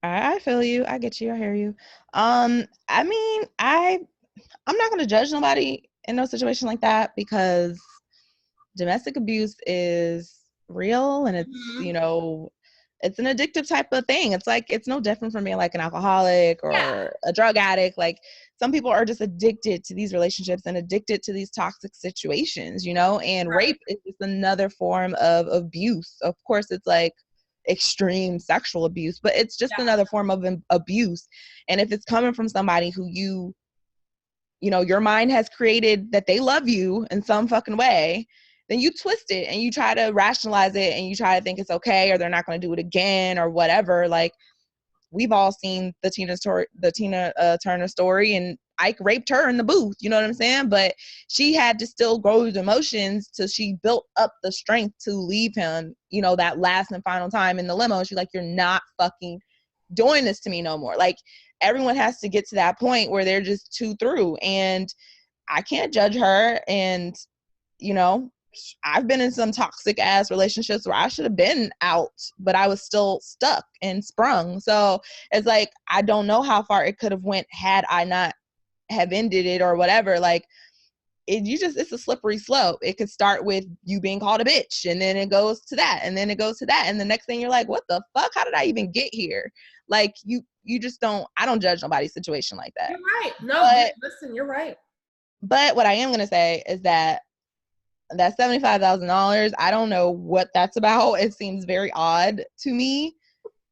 I feel you. I get you. I hear you. I mean, I'm not going to judge nobody in no situation like that, because domestic abuse is real and it's, you know, it's an addictive type of thing. It's like, it's no different from being like an alcoholic or a drug addict. Like, some people are just addicted to these relationships and addicted to these toxic situations, you know, and rape is just another form of abuse. Of course, it's like extreme sexual abuse, but it's just another form of abuse. And if it's coming from somebody who you know, your mind has created that they love you in some fucking way, then you twist it and you try to rationalize it and you try to think it's okay or they're not going to do it again or whatever. Like, we've all seen the Tina Turner story, and Ike raped her in the booth, you know what I'm saying? But she had to still grow those emotions till she built up the strength to leave him, you know, that last and final time in the limo. She's like, you're not fucking doing this to me no more. Like, everyone has to get to that point where they're just too through, and I can't judge her. And, you know, I've been in some toxic ass relationships where I should have been out, but I was still stuck and sprung. So it's like, I don't know how far it could have went had I not have ended it or whatever. Like, it's a slippery slope. It could start with you being called a bitch, and then it goes to that, and then it goes to that, and the next thing you're like, what the fuck? How did I even get here? Like, you just don't. I don't judge nobody's situation like that. You're right. No, listen, you're right. But what I am gonna say is that $75,000, I don't know what that's about. It seems very odd to me.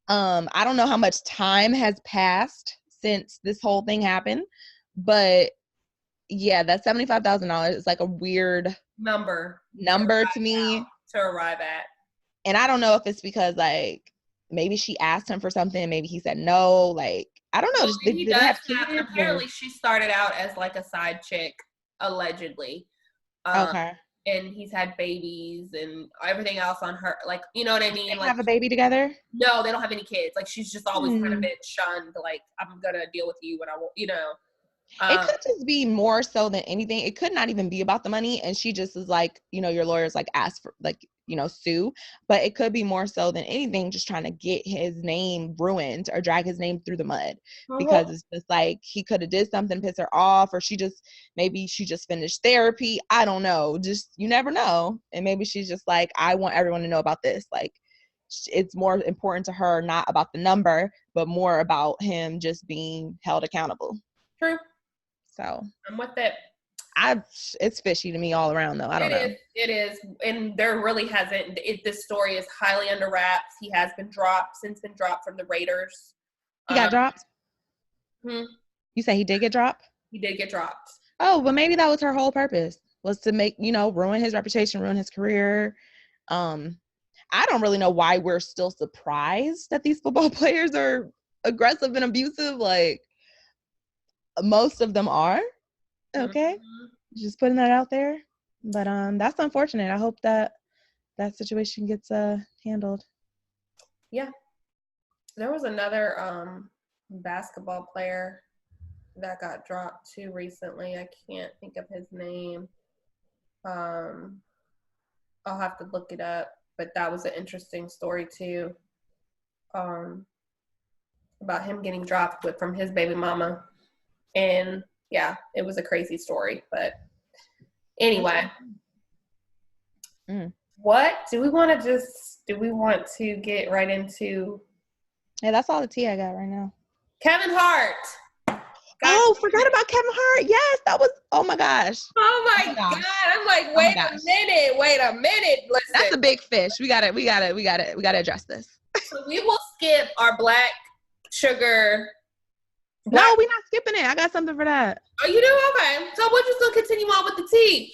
I don't know how much time has passed since this whole thing happened, but yeah, that $75,000 is like a weird number to me to arrive at. And I don't know if it's because like maybe she asked him for something, maybe he said no. Like, I don't know. Well, did they have kids? Apparently, she started out as like a side chick, allegedly. Okay. And he's had babies and everything else on her. Like, you know what I mean? They like, have a baby together? No, they don't have any kids. Like, she's just always kind of been shunned. Like, I'm gonna deal with you when I won't, you know. It could just be more so than anything. It could not even be about the money. And she just is like, you know, your lawyer's like, ask for, like, you know, sue. But it could be more so than anything, just trying to get his name ruined or drag his name through the mud. Because it's just like, he could have did something, piss her off, or maybe she just finished therapy. I don't know. Just, you never know. And maybe she's just like, I want everyone to know about this. Like, it's more important to her, not about the number, but more about him just being held accountable. True. So I'm with it. It's fishy to me all around, though. I don't know. It is. And there really hasn't. This story is highly under wraps. He has been dropped from the Raiders. He got dropped? You say he did get dropped? He did get dropped. Oh, but maybe that was her whole purpose, was to make, you know, ruin his reputation, ruin his career. I don't really know why we're still surprised that these football players are aggressive and abusive. Like, most of them are. Okay. Just putting that out there. But that's unfortunate. I hope that situation gets handled. Yeah. There was another basketball player that got dropped too recently. I can't think of his name. I'll have to look it up, but that was an interesting story too. About him getting dropped from his baby mama. And yeah, it was a crazy story, but anyway. What do we want to get right into? Yeah, that's all the tea I got right now. Kevin Hart. Forgot about Kevin Hart. Yes, that was, oh my gosh. Oh my God. I'm like, wait a minute. Listen. That's a big fish. We gotta address this. So we will skip our black sugar. No, we're not skipping it. I got something for that. Oh, you do? Okay. So we're just gonna continue on with the tea.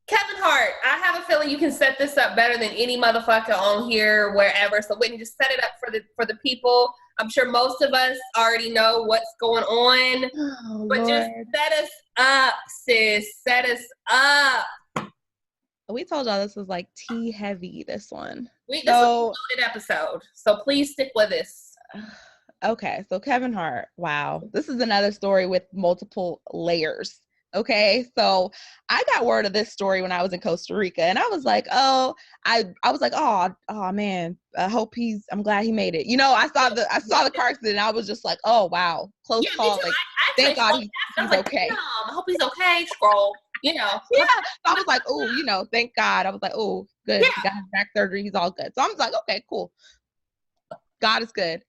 Kevin Hart, I have a feeling you can set this up better than any motherfucker on here, wherever. So Whitney, just set it up for the people. I'm sure most of us already know what's going on, but Lord. Just set us up, sis. Set us up. We told y'all this was like tea heavy, this one. This is a loaded episode, so please stick with us. Okay, so Kevin Hart, wow. This is another story with multiple layers. Okay, so I got word of this story when I was in Costa Rica, and I was like, oh man, I'm glad he made it. You know, I saw the car accident, and I was just like, oh wow, close call. Like, thank God he's okay. I hope he's okay. Scroll, you know. Yeah, I was like, oh, you know, thank God. I was like, oh, good. Yeah. He got his back surgery. He's all good. So I was like, okay, cool. God is good.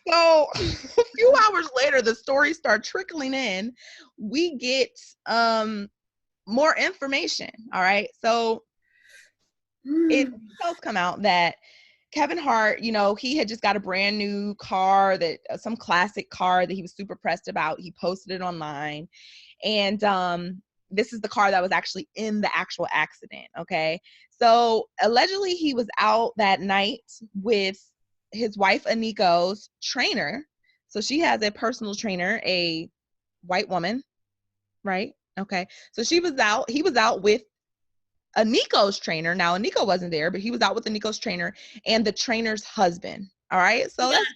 So a few hours later, the stories start trickling in. We get more information. All right. So details come out that Kevin Hart, you know, he had just got a brand new car, that some classic car that he was super pressed about. He posted it online. And this is the car that was actually in the actual accident. Okay. So allegedly he was out that night with his wife Aniko's trainer. So she has a personal trainer, a white woman, right? Okay. So he was out with Aniko's trainer. Now Aniko wasn't there, but he was out with Aniko's trainer and the trainer's husband. All right. So that's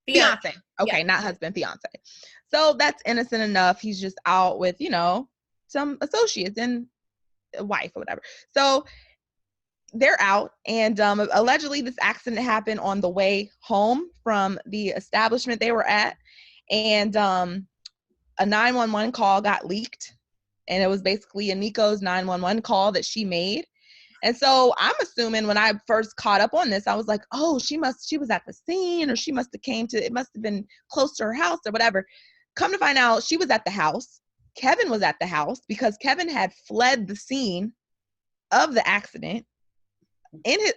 fiance. Okay, not husband, fiance. So that's innocent enough. He's just out with, you know, some associates and a wife or whatever. So they're out, and allegedly this accident happened on the way home from the establishment they were at, and a 911 call got leaked, and it was basically Aniko's 911 call that she made. And so I'm assuming when I first caught up on this, I was like, oh, she was at the scene, or it must have been close to her house or whatever. Come to find out, she was at the house. Kevin was at the house because Kevin had fled the scene of the accident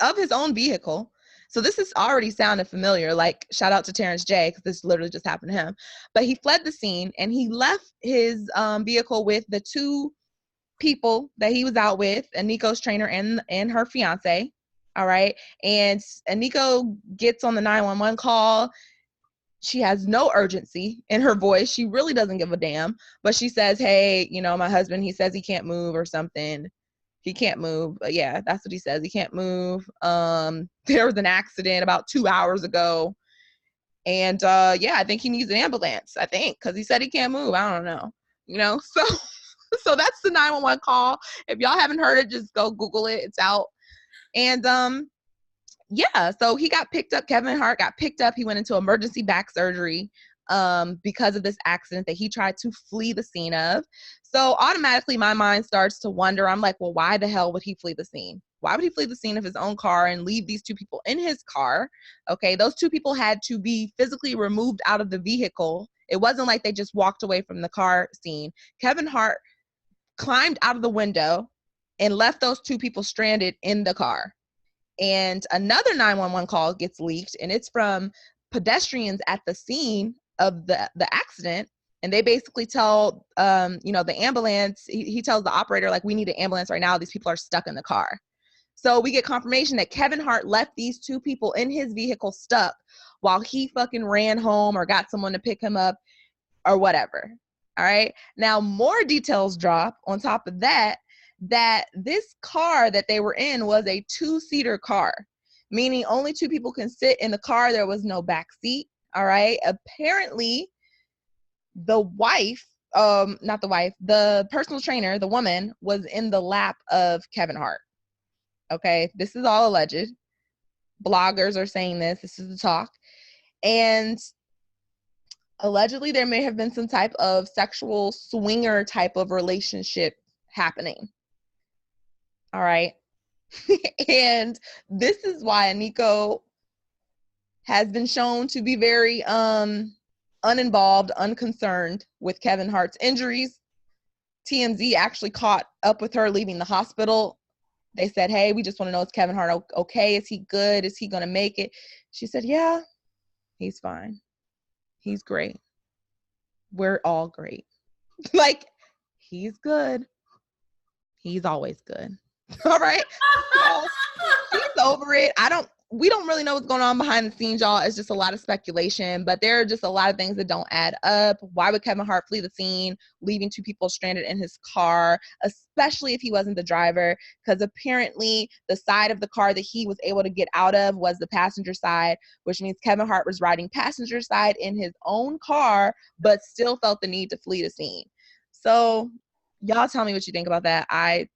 of his own vehicle. So this is already sounding familiar. Like, shout out to Terrence J, because this literally just happened to him. But he fled the scene, and he left his vehicle with the two people that he was out with, Aniko's trainer and her fiance. All right. And Aniko gets on the 911 call. She has no urgency in her voice. She really doesn't give a damn. But she says, hey, you know, my husband, he says he can't move or something. He can't move. But yeah, that's what he says. He can't move. There was an accident about 2 hours ago. And yeah, I think he needs an ambulance, I think, because he said he can't move. I don't know, so so that's the 911 call. If y'all haven't heard it, just go Google it. It's out. And yeah, so he got picked up. Kevin Hart got picked up. He went into emergency back surgery because of this accident that he tried to flee the scene of. So automatically my mind starts to wonder. I'm like, well, why the hell would he flee the scene? Why would he flee the scene of his own car and leave these two people in his car? Okay, those two people had to be physically removed out of the vehicle. It wasn't like they just walked away from the car scene. Kevin Hart climbed out of the window and left those two people stranded in the car. And another 911 call gets leaked, and it's from pedestrians at the scene of the accident. And they basically tell, the ambulance, he tells the operator, like, we need an ambulance right now. These people are stuck in the car. So we get confirmation that Kevin Hart left these two people in his vehicle stuck while he fucking ran home or got someone to pick him up or whatever. All right. Now, more details drop on top of that this car that they were in was a 2-seater car, meaning only 2 people can sit in the car. There was no back seat. All right. Apparently, the wife, not the wife, the personal trainer, the woman, was in the lap of Kevin Hart. Okay. This is all alleged. Bloggers are saying this. This is the talk. And allegedly, there may have been some type of sexual swinger type of relationship happening. All right. And this is why Nico has been shown to be very uninvolved, unconcerned with Kevin Hart's injuries. TMZ actually caught up with her leaving the hospital. They said, hey, we just want to know, is Kevin Hart okay? Is he good? Is he going to make it? She said, yeah, he's fine. He's great. We're all great. Like, he's good. He's always good. All right. So he's over it. We don't really know what's going on behind the scenes, y'all. It's just a lot of speculation, but there are just a lot of things that don't add up. Why would Kevin Hart flee the scene, leaving 2 people stranded in his car, especially if he wasn't the driver? Because apparently the side of the car that he was able to get out of was the passenger side, which means Kevin Hart was riding passenger side in his own car, but still felt the need to flee the scene. So y'all tell me what you think about that. I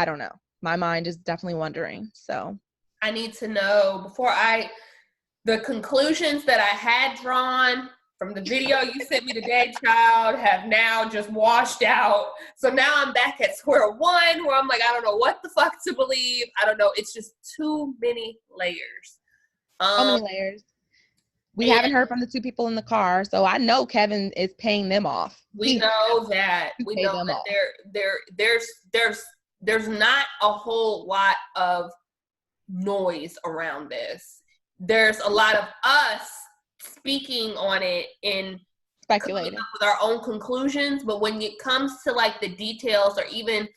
don't know. My mind is definitely wondering. So I need to know the conclusions that I had drawn from the video you sent me today, child, have now just washed out. So now I'm back at square one where I'm like, I don't know what the fuck to believe. I don't know. It's just too many layers. So many layers. We haven't heard from the 2 people in the car, so I know Kevin is paying them off. We know that there's not a whole lot of noise around this. There's a lot of us speaking on it and speculating with our own conclusions, but when it comes to like the details or even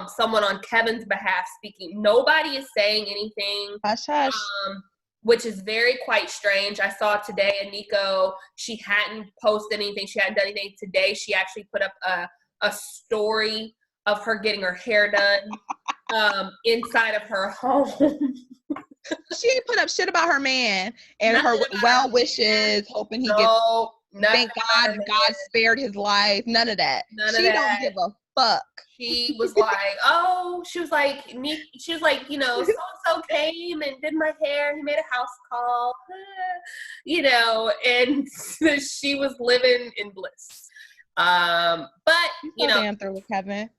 someone on Kevin's behalf speaking, nobody is saying anything. Hush, hush. Which is quite strange. I saw today Aniko, she hadn't posted anything, she hadn't done anything. Today she actually put up a story of her getting her hair done inside of her home. She ain't put up shit about her man and her well wishes, hoping he gets. Thank God God spared his life. None of that. She don't give a fuck. She was like, so-and-so came and did my hair. He made a house call, and she was living in bliss. But damn through with Kevin.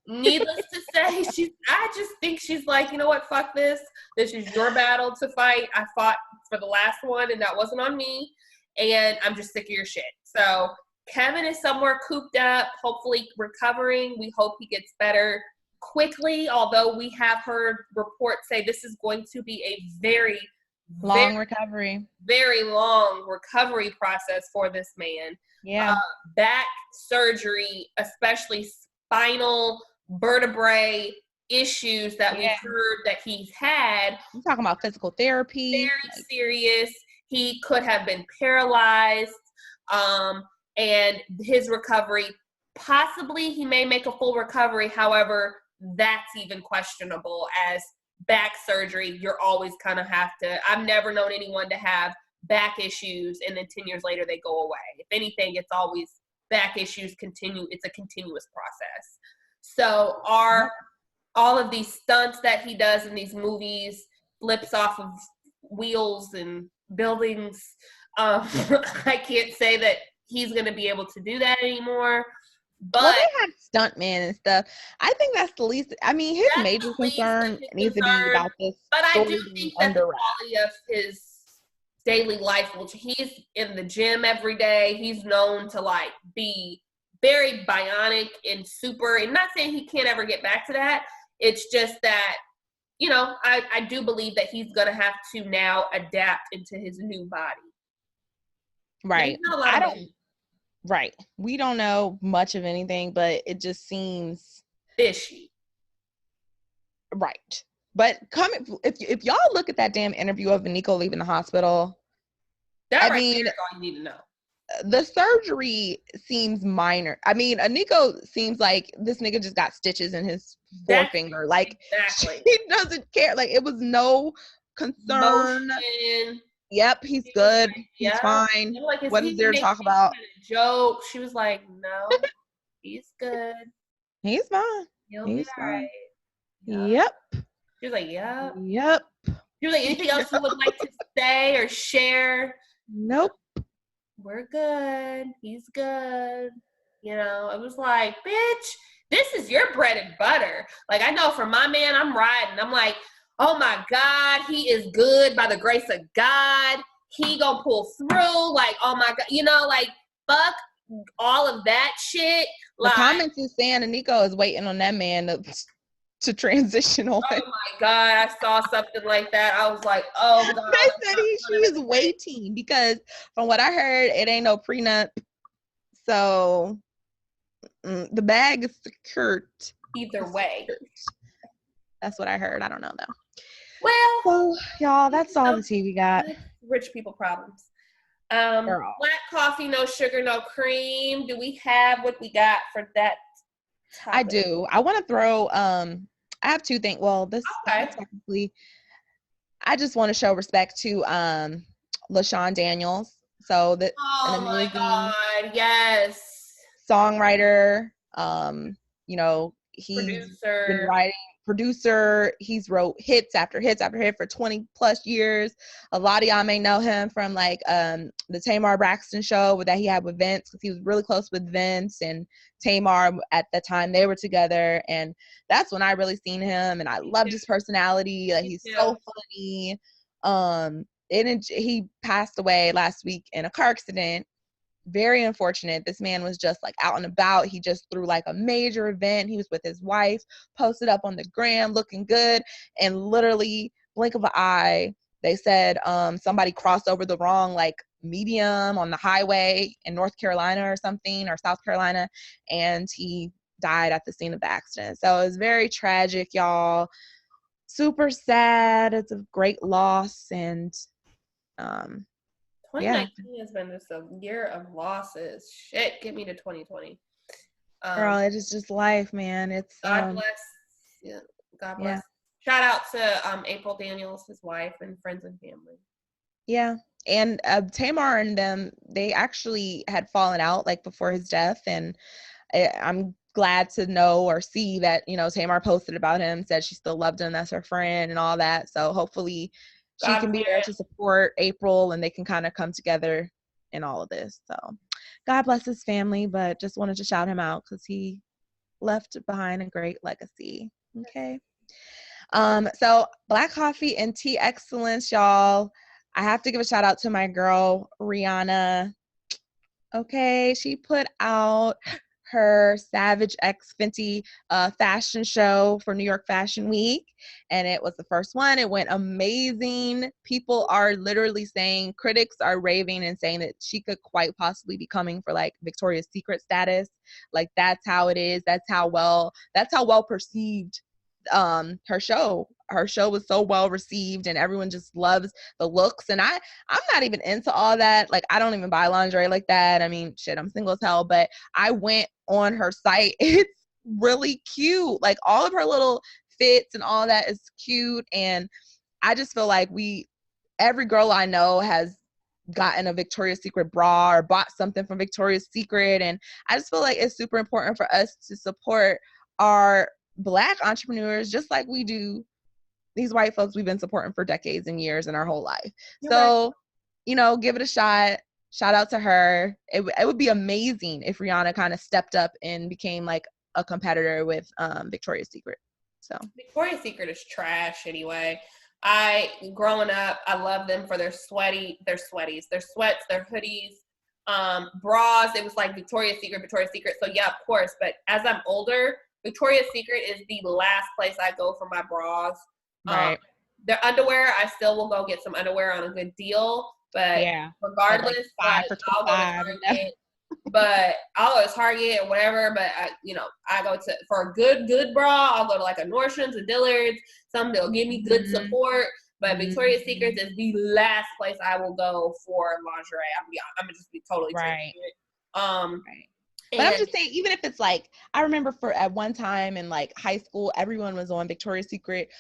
Needless to say, I just think she's like, you know what, fuck this. This is your battle to fight. I fought for the last one, and that wasn't on me. And I'm just sick of your shit. So Kevin is somewhere cooped up, hopefully recovering. We hope he gets better quickly, although we have heard reports say this is going to be a very long recovery. Very long recovery process for this man. Yeah. Back surgery, especially spinal vertebrae issues that we've heard that he's had. I'm talking about physical therapy. Very serious. He could have been paralyzed. And his recovery, possibly he may make a full recovery. However, that's even questionable, as back surgery, you're always kind of have to. I've never known anyone to have back issues, and then 10 years later they go away. If anything, it's always back issues continue. It's a continuous process. So all of these stunts that he does in these movies, flips off of wheels and buildings, I can't say that he's going to be able to do that anymore. But well, they have stuntmen and stuff. I think that's the least. I mean, his major concern needs to be about this. But I do being think that under the wraps. quality of his daily life, which he's in the gym every day, he's known to like be very bionic and super. And not saying he can't ever get back to that. It's just that, you know, I do believe that he's gonna have to now adapt into his new body. Right. I don't. Right. We don't know much of anything, but it just seems fishy. Right. But if y'all look at that damn interview of Nico leaving the hospital, that right there is all you need to know. The surgery seems minor. I mean, Nico seems like this nigga just got stitches in his forefinger. Like, exactly. He doesn't care. Like, it was no concern. Motion. Yep, he's good. Like, he's fine. Like, what is there to talk about? Joke. She was like, no, he's good. He's fine. He'll be all right. Yep. She was like, yep. Yep. She was like, anything else you would like to say or share? Nope. We're good. He's good. You know, it was like, bitch, this is your bread and butter. Like, I know for my man, I'm riding. I'm like, oh my God, he is good by the grace of God. He gonna pull through. Like, oh my God, you know, like, fuck all of that shit. Like, the comments is saying Nico is waiting on that man to transition away. Oh my God, I saw something like that. I was like, oh God. They said she is waiting because from what I heard, it ain't no prenup. So the bag is secured. Either way. That's what I heard. I don't know though. Well, so y'all, that's all the tea we got. Rich people problems. Black coffee, no sugar, no cream. Do we have what we got for that topic? I do. I want to throw I have two things. Well, this technically I just want to show respect to LaShawn Daniels. So that an amazing my God, yes. Songwriter, you know, he's been writing, producer, he's wrote hits after hits after hit for 20 plus years. A lot of y'all may know him from like the Tamar Braxton show that he had with Vince, because he was really close with Vince and Tamar at the time they were together, and that's when I really seen him, and I loved his personality. Like, he's so funny. He passed away last week in a car accident. Very unfortunate. This man was just like out and about. He just threw like a major event. He was with his wife, posted up on the gram looking good, and literally blink of an eye, they said somebody crossed over the wrong like medium on the highway in North Carolina or something, or South Carolina, and he died at the scene of the accident. So it was very tragic, y'all. Super sad. It's a great loss. And 2019 has been just a year of losses. Shit, get me to 2020. Girl, it is just life, man. It's God bless. Yeah, God bless. Yeah. Shout out to April Daniels, his wife, and friends and family. Yeah, and Tamar and them, they actually had fallen out like before his death, and I'm glad to know or see that, you know, Tamar posted about him, said she still loved him as her friend and all that. So hopefully she can be there to support April, and they can kind of come together in all of this. So God bless his family, but just wanted to shout him out because he left behind a great legacy. Okay. So Black Coffee and Tea Excellence, y'all. I have to give a shout out to my girl, Rihanna. Okay. She put out her Savage X Fenty fashion show for New York Fashion Week, and it was the first one. It went amazing. People are literally saying, critics are raving and saying that she could quite possibly be coming for like Victoria's Secret status. Like, that's how it is. That's how well perceived her show was so well received, and everyone just loves the looks. And I'm not even into all that. Like, I don't even buy lingerie like that. I mean, shit, I'm single as hell, but I went on her site. It's really cute. Like, all of her little fits and all that is cute. And I just feel like every girl I know has gotten a Victoria's Secret bra or bought something from Victoria's Secret. And I just feel like it's super important for us to support our Black entrepreneurs just like we do these white folks we've been supporting for decades and years in our whole life. You're So, right. you know, give it a shot. Shout out to her. It would be amazing if Rihanna kind of stepped up and became like a competitor with Victoria's Secret. So Victoria's Secret is trash anyway. Growing up, I love them for their sweats, their hoodies, bras. It was like Victoria's Secret. So yeah, of course. But as I'm older, Victoria's Secret is the last place I go for my bras. right. Their underwear, I still will go get some underwear on a good deal. But regardless, like I'll go to Target. But I'll go to Target or whatever. But I go to for a good bra. I'll go to like a Nordstrom's, a Dillard's. Some that'll give me good support. But Victoria's Secret is the last place I will go for lingerie. I'm gonna just be totally right. Right. But I'm just saying, even if it's like, I remember at one time in like high school, everyone was on Victoria's Secret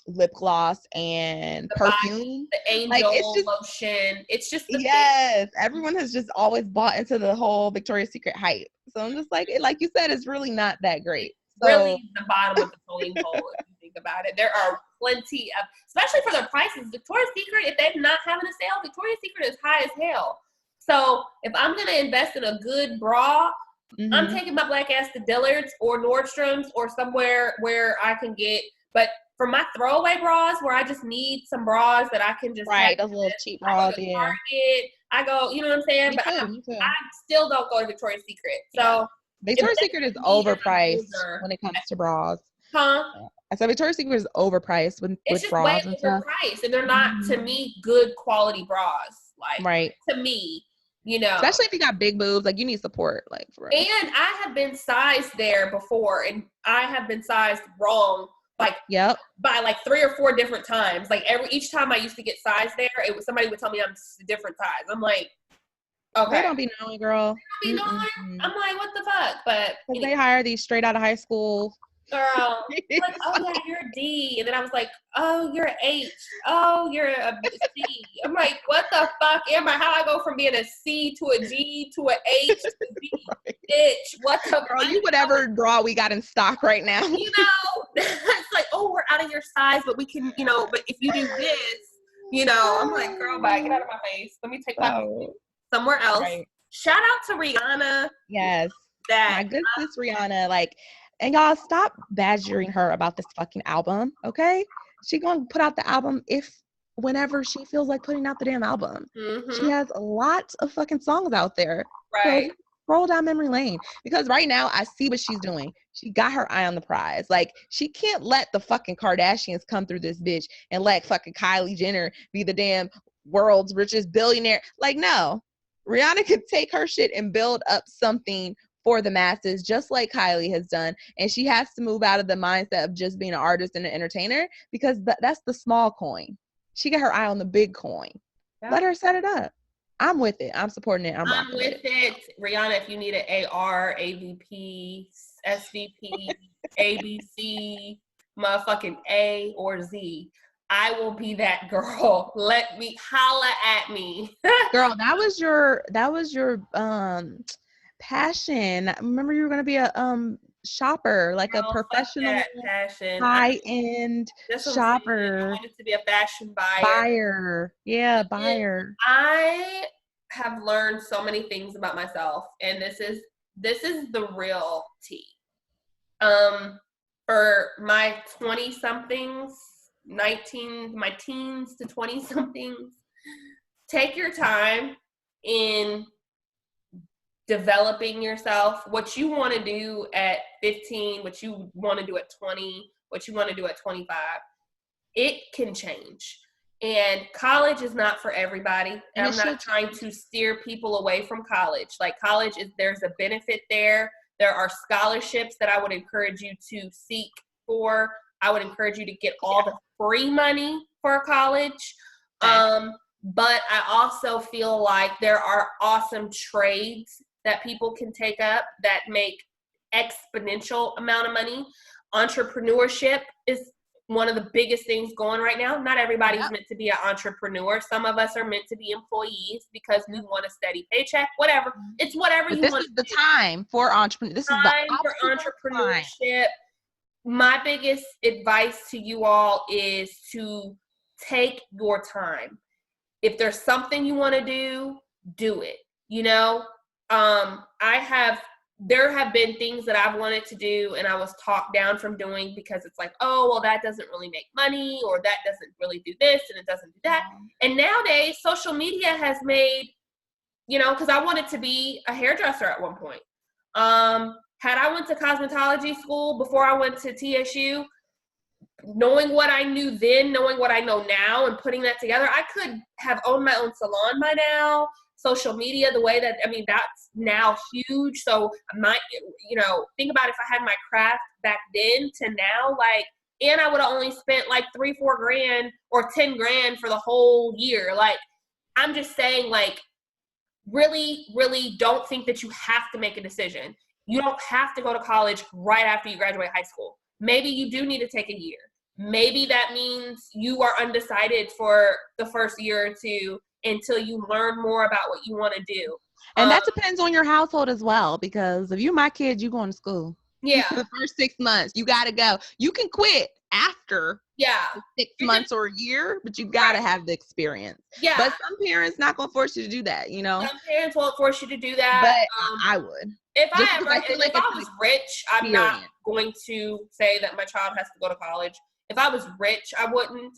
lip gloss and perfume. The Angel like, it's just, lotion. It's just yes, everyone has just always bought into the whole Victoria's Secret hype. So I'm just like, like you said, it's really not that great. So, really the bottom of the totem pole if you think about it. There are plenty of, especially for their prices. Victoria's Secret, if they're not having a sale, Victoria's Secret is high as hell. So if I'm going to invest in a good bra, I'm taking my black ass to Dillard's or Nordstrom's or somewhere where I can get, but for my throwaway bras where I just need some bras that I can just have those little cheap bras, Target, I go, you know what I'm saying? But I still don't go to Victoria's Secret. So Victoria's Secret is overpriced when it comes to bras. Huh? I said Victoria's Secret is overpriced with bras and stuff. Overpriced, and they're not, to me, good quality bras. Like, to me. Especially if you got big boobs, like you need support, like for real. And I have been sized there before, and I have been sized wrong, like by like 3 or 4 different times. Like each time I used to get sized there, it was somebody would tell me I'm a different size. I'm like, okay, they don't be knowing, girl. They don't be knowing. I'm like, what the fuck? But they hire these straight out of high school. Girl, like, oh yeah, you're a D, and then I was like, oh, you're an H, oh, you're a C. I'm like, what the fuck am I? How I go from being a C to a G to an H to a D? Bitch, what the girl? You whatever bra we got in stock right now. It's like, oh, we're out of your size, but we can, but if you do this, I'm like, girl, bye, get out of my face. Let me take my somewhere else. Right. Shout out to Rihanna. Yes, my good sis Rihanna, like. And y'all stop badgering her about this fucking album, okay? She gonna put out the album whenever she feels like putting out the damn album. She has a lot of fucking songs out there. Right. So scroll down memory lane. Because right now I see what she's doing. She got her eye on the prize. Like, she can't let the fucking Kardashians come through this bitch and let fucking Kylie Jenner be the damn world's richest billionaire. Like, no. Rihanna could take her shit and build up something for the masses, just like Kylie has done. And she has to move out of the mindset of just being an artist and an entertainer, because that's the small coin. She got her eye on the big coin. Yeah. Let her set it up. I'm with it. I'm supporting it. I'm with it. Rihanna, if you need an AR, AVP, SVP, ABC, motherfucking A or Z, I will be that girl. Let me holla at me. Girl, that was your passion. Remember, you were going to be a shopper, like a professional high-end shopper. I wanted to be a fashion buyer. Yeah, buyer. I have learned so many things about myself, and this is the real tea. For my 20-somethings, my teens to 20-somethings, take your time in developing yourself, what you want to do at 15, what you want to do at 20, what you want to do at 25. It can change. And college is not for everybody. And I'm not trying to steer people away from college. Like, college there's a benefit there. There are scholarships that I would encourage you to seek for. I would encourage you to get all the free money for college. But I also feel like there are awesome trades that people can take up that make exponential amount of money. Entrepreneurship is one of the biggest things going right now. Not everybody's meant to be an entrepreneur. Some of us are meant to be employees because we want a steady paycheck, whatever. It's whatever you want to do. This is the time for entrepreneur. This is the time for entrepreneurship. My biggest advice to you all is to take your time. If there's something you want to do it. You know, there have been things that I've wanted to do and I was talked down from doing because it's like, oh, well, that doesn't really make money, or that doesn't really do this and it doesn't do that. And nowadays, social media has made, you know, because I wanted to be a hairdresser at one point. Had I went to cosmetology school before I went to TSU, knowing what I knew then, knowing what I know now, and putting that together, I could have owned my own salon by now. Social media, the way that, I mean, that's now huge. So you know, think about if I had my craft back then to now, like, and I would have only spent like $3-4 grand or 10 grand for the whole year. Like, I'm just saying, like, really, really don't think that you have to make a decision. You don't have to go to college right after you graduate high school. Maybe you do need to take a year. Maybe that means you are undecided for the first year or two until you learn more about what you want to do. And that depends on your household as well, because if you're my kid, you're going to school. Yeah. The first 6 months, you got to go. You can quit after 6 months or a year, but you got to have the experience. Yeah. But some parents not going to force you to do that, you know? Some parents won't force you to do that. But I would. If I was rich, I'm not going to say that my child has to go to college. If I was rich, I wouldn't.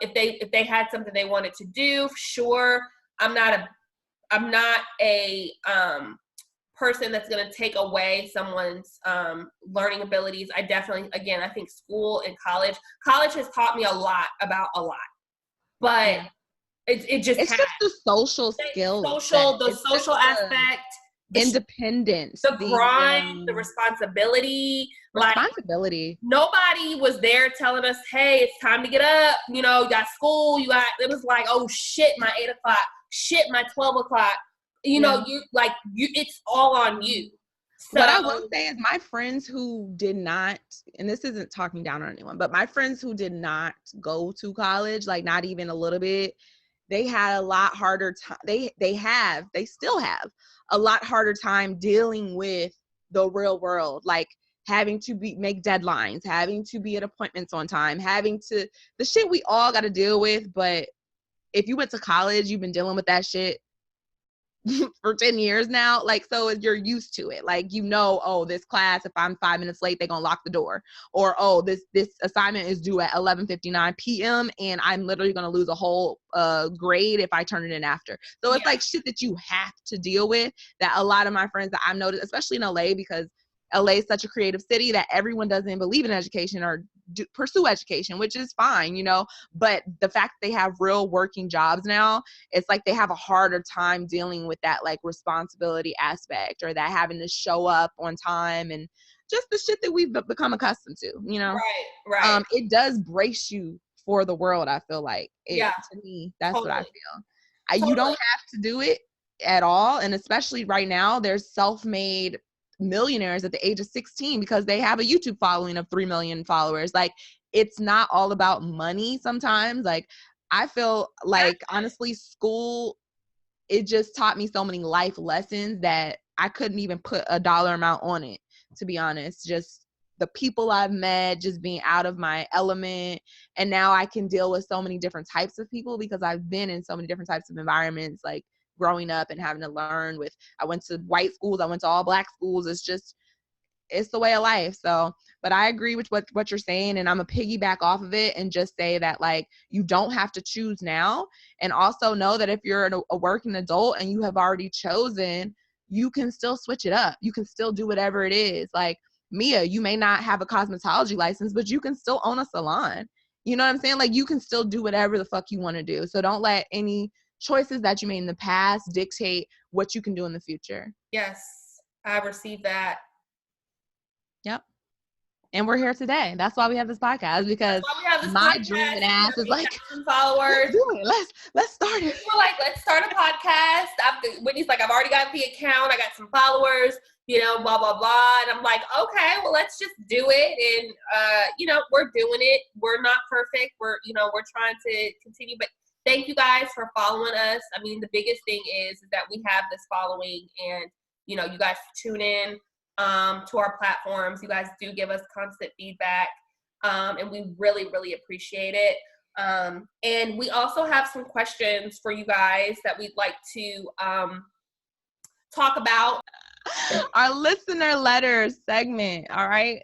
If they had something they wanted to do, sure. I'm not a person that's going to take away someone's learning abilities. I definitely, again, I think school and college has taught me a lot about a lot, but it's just the social skills, the social aspect. Independence, the grind, the responsibility. Like, nobody was there telling us, hey, it's time to get up. You know, you got school. It was like, oh shit, my 8 o'clock. Shit, my 12 o'clock. You know, it's all on you. So, what I will say is my friends who did not, and this isn't talking down on anyone, but my friends who did not go to college, like not even a little bit, they had a lot harder time. They still have a lot harder time dealing with the real world, like having to make deadlines, having to be at appointments on time, the shit we all got to deal with. But if you went to college, you've been dealing with that shit for 10 years now, like, so you're used to it. Like, you know, oh, this class, if I'm 5 minutes late, they're gonna lock the door, or oh, this assignment is due at 11:59 p.m. and I'm literally gonna lose a whole grade if I turn it in after. So it's like shit that you have to deal with, that a lot of my friends that I've noticed, especially in LA, because LA is such a creative city that everyone doesn't believe in education or pursue education, which is fine, you know, but the fact that they have real working jobs now, it's like they have a harder time dealing with that, like, responsibility aspect, or that having to show up on time, and just the shit that we've become accustomed to, you know? Right. It does brace you for the world, I feel like. To me, that's totally what I feel. Totally. You don't have to do it at all, and especially right now, there's self-made millionaires at the age of 16 because they have a YouTube following of 3 million followers. Like, it's not all about money sometimes. Like, I feel like, honestly, school, it just taught me so many life lessons that I couldn't even put a dollar amount on it, to be honest. Just the people I've met, just being out of my element. And now I can deal with so many different types of people because I've been in so many different types of environments, like growing up and having to learn with, I went to white schools, I went to all black schools. It's the way of life. So, but I agree with what you're saying, and I'm a piggyback off of it and just say that, like, you don't have to choose now. And also know that if you're a working adult and you have already chosen, you can still switch it up. You can still do whatever it is. Like, Mia, you may not have a cosmetology license, but you can still own a salon. You know what I'm saying? Like, you can still do whatever the fuck you want to do. So don't let any choices that you made in the past dictate what you can do in the future. Yes, I received that. Yep. And we're here today. That's why we have this podcast, because my dreaming ass is like, some followers. Let's start it. We're like, let's start a podcast. Whitney's like, I've already got the account. I got some followers. blah, blah, blah. And I'm like, okay, well, let's just do it. And, we're doing it. We're not perfect. We're trying to continue. But thank you guys for following us. I mean, the biggest thing is that we have this following, and, you guys tune in to our platforms. You guys do give us constant feedback, and we really, really appreciate it. And we also have some questions for you guys that we'd like to talk about. Our listener letter segment. All right.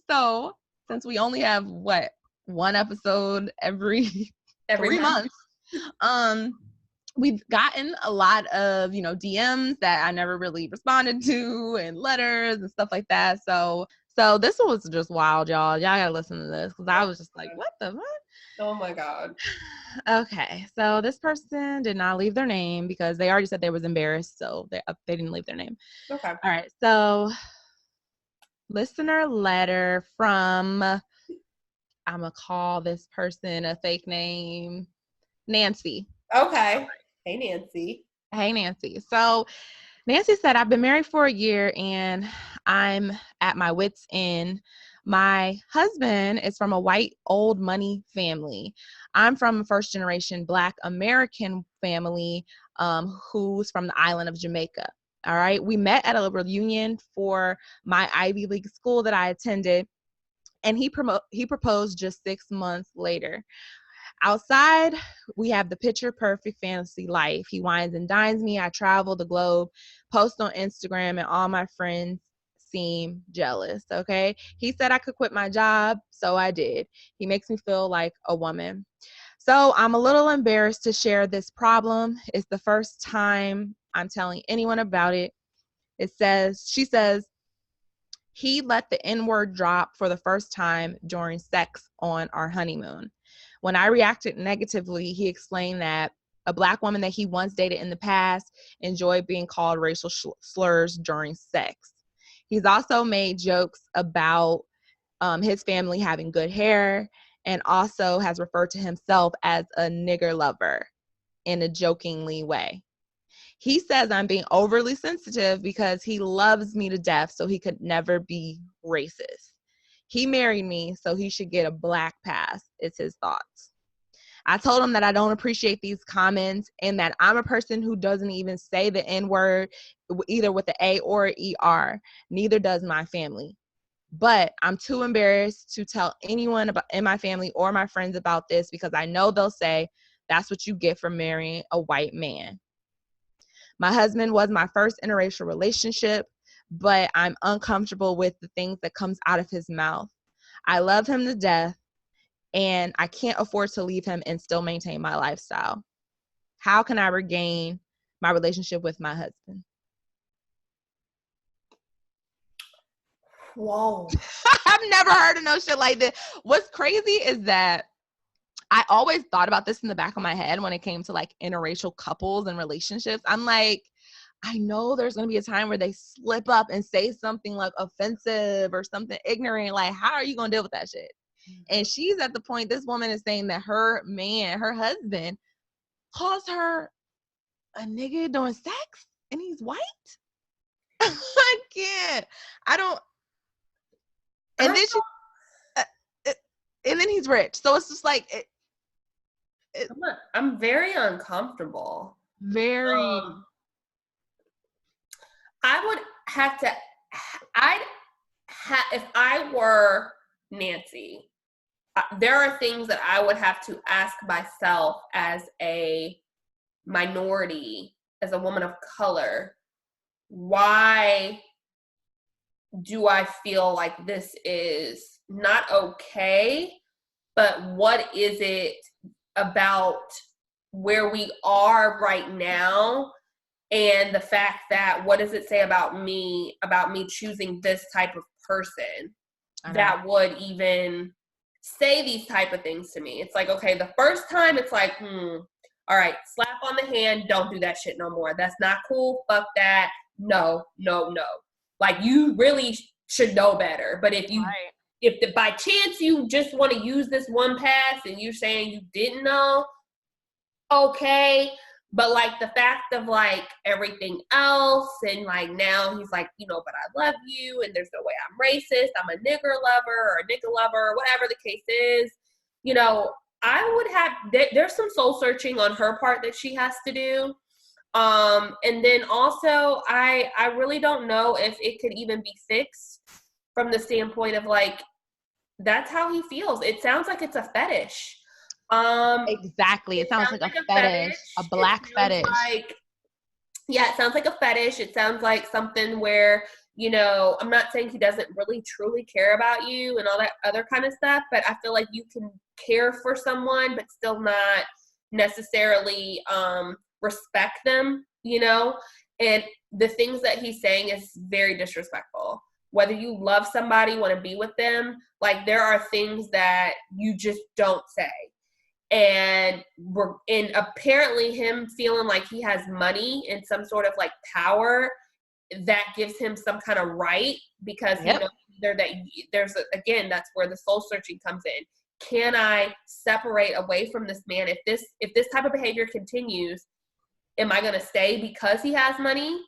So since we only have one episode every 3 months, we've gotten a lot of, DMs that I never really responded to, and letters and stuff like that. So this was just wild, y'all. Y'all gotta listen to this, because I was just like, what the what? Oh my God. Okay, so this person did not leave their name because they already said they was embarrassed, so they didn't leave their name. Okay. All right, so listener letter from, I'm gonna call this person a fake name, Nancy. Okay. Hey, Nancy. Hey, Nancy. So Nancy said, I've been married for a year and I'm at my wit's end. My husband is from a white old money family. I'm from a first generation Black American family who's from the island of Jamaica. All right. We met at a reunion for my Ivy League school that I attended, and he proposed just 6 months later. Outside, we have the picture perfect fantasy life. He wines and dines me. I travel the globe, post on Instagram, and all my friends seem jealous. Okay. He said I could quit my job, so I did. He makes me feel like a woman. So I'm a little embarrassed to share this problem. It's the first time I'm telling anyone about it. She says, he let the N-word drop for the first time during sex on our honeymoon. When I reacted negatively, he explained that a Black woman that he once dated in the past enjoyed being called racial slurs during sex. He's also made jokes about his family having good hair, and also has referred to himself as a nigger lover in a jokingly way. He says I'm being overly sensitive because he loves me to death, so he could never be racist. He married me, so he should get a Black pass, is his thoughts. I told him that I don't appreciate these comments, and that I'm a person who doesn't even say the N-word, either with the A or ER. Neither does my family. But I'm too embarrassed to tell anyone in my family or my friends about this, because I know they'll say, that's what you get for marrying a white man. My husband was my first interracial relationship, but I'm uncomfortable with the things that comes out of his mouth. I love him to death, and I can't afford to leave him and still maintain my lifestyle. How can I regain my relationship with my husband? Whoa. I've never heard of no shit like this. What's crazy is that I always thought about this in the back of my head when it came to like interracial couples and relationships. I'm like, I know there's going to be a time where they slip up and say something like offensive or something ignorant. Like, how are you going to deal with that shit? And she's at the point, this woman is saying that her husband, calls her a nigga doing sex and he's white. I can't. I don't. And then and then he's rich. So it's just like, I'm very uncomfortable. Very. I would have to, if I were Nancy, there are things that I would have to ask myself as a minority, as a woman of color. Why do I feel like this is not okay? But what is it about where we are right now, and the fact that, what does it say about me choosing this type of person that would even say these type of things to me? It's like, okay, the first time it's like, all right, slap on the hand, don't do that shit no more. That's not cool. Fuck that. No. Like, you really should know better. But if by chance you just want to use this one pass and you're saying you didn't know, okay. But like the fact of like everything else, and like now he's like, you know, but I love you, and there's no way I'm racist. I'm a nigger lover or a nigga lover, whatever the case is. You know, I would have. There's some soul searching on her part that she has to do. And then also, I really don't know if it could even be fixed from the standpoint of like, that's how he feels. It sounds like it's a fetish. Exactly. It sounds like a fetish, a black fetish. Like, yeah, it sounds like a fetish. It sounds like something where, you know, I'm not saying he doesn't really truly care about you and all that other kind of stuff, but I feel like you can care for someone but still not necessarily respect them, you know? And the things that he's saying is very disrespectful. Whether you love somebody, want to be with them, like there are things that you just don't say. And apparently him feeling like he has money and some sort of like power that gives him some kind of right, because you know either that there's again, that's where the soul searching comes in. Can I separate away from this man? If this type of behavior continues, am I going to stay because he has money,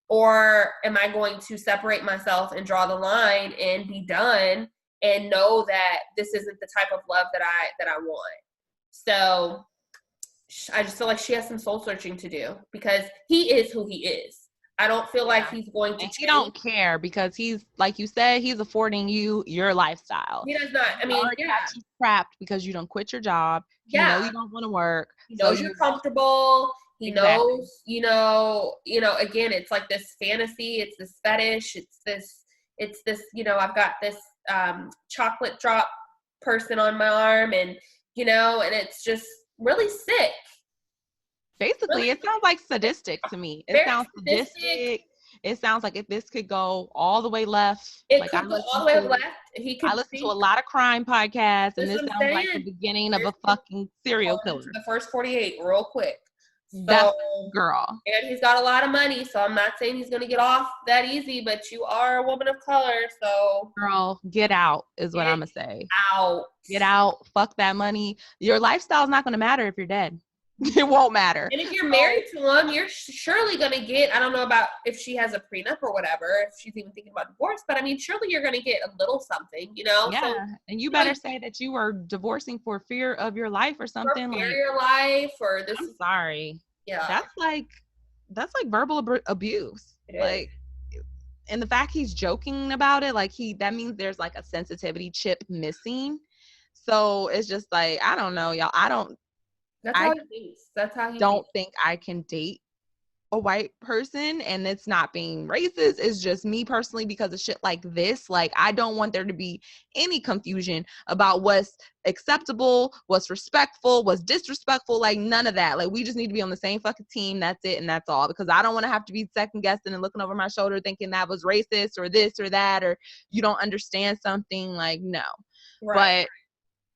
or am I going to separate myself and draw the line and be done and know that this isn't the type of love that I want? So I just feel like she has some soul searching to do, because he is who he is. I don't feel like he's going to change. He don't care, because he's, like you said, he's affording you your lifestyle. He does not. I mean, got you trapped because you don't quit your job. Yeah. You know you don't want to work. He knows you're comfortable. He knows, you know, again, it's like this fantasy. It's this fetish. It's this, you know, I've got this chocolate drop person on my arm, and, you know, and it's just really sick. Basically, really? It sounds like sadistic to me. It sounds sadistic. It sounds like if this could go all the way left. It like could go all the way left. I listen to a lot of crime podcasts, and this sounds like the beginning of a fucking serial killer. The first 48 real quick. So, girl. And he's got a lot of money, so I'm not saying he's going to get off that easy, but you are a woman of color, so. Girl, get out is what I'm going to say. Out. Get out. Fuck that money. Your lifestyle is not going to matter if you're dead. It won't matter. And if you're married to him, you're surely going to get, I don't know about if she has a prenup or whatever, if she's even thinking about divorce, but I mean, surely you're going to get a little something, you know? Yeah. So, and you better say that you were divorcing for fear of your life or something. For fear of your life, or this. I'm sorry. Yeah. That's like verbal abuse. Like, and the fact he's joking about it, like that means there's like a sensitivity chip missing. So it's just like, I don't know, y'all. That's how he thinks. That's how he don't think I can date a white person, and it's not being racist. It's just me personally, because of shit like this. Like, I don't want there to be any confusion about what's acceptable, what's respectful, what's disrespectful. Like, none of that. Like, we just need to be on the same fucking team. That's it, and that's all. Because I don't want to have to be second guessing and looking over my shoulder thinking that was racist or this or that, or you don't understand something. Like, no. Right. But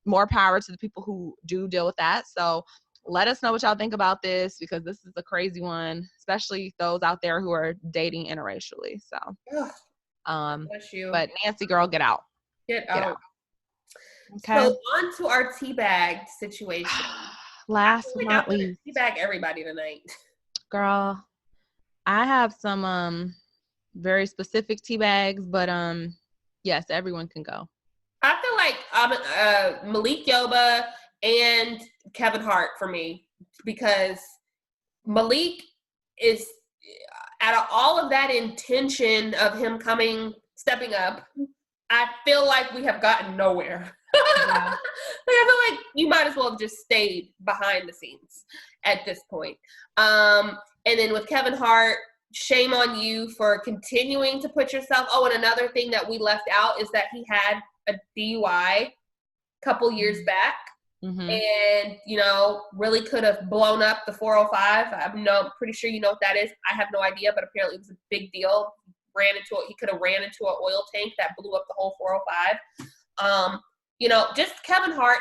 more power to the people who do deal with that. So let us know what y'all think about this, because this is a crazy one, especially those out there who are dating interracially. So, bless you. But Nancy, girl, get out. Get out. Okay. So on to our teabag situation. Last but not least, teabag everybody tonight. Girl, I have some very specific teabags, but yes, everyone can go. I feel like Malik Yoba and Kevin Hart for me, because Malik is, out of all of that intention of him stepping up, I feel like we have gotten nowhere. Yeah. I feel like you might as well have just stayed behind the scenes at this point. And then with Kevin Hart, shame on you for continuing to put yourself. Oh, and another thing that we left out is that he had a DUI a couple years back. Mm-hmm. And, you know, really could have blown up the 405. I'm pretty sure you know what that is. I have no idea, but apparently it was a big deal. He could have ran into an oil tank that blew up the whole 405. You know, just Kevin Hart,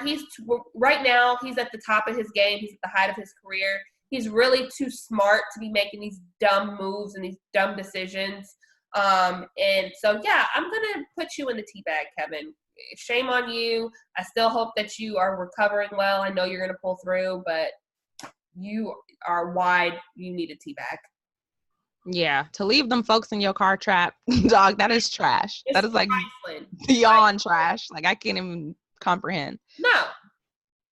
right now, he's at the top of his game. He's at the height of his career. He's really too smart to be making these dumb moves and these dumb decisions. And so, yeah, I'm going to put you in the teabag, Kevin. Shame on you. I still hope that you are recovering well. I know you're going to pull through, but you are wide, you need a tea bag. Yeah, to leave them folks in your car trap, dog, that is trash. It's That is like trifling. beyond trash. Like I can't even comprehend. No.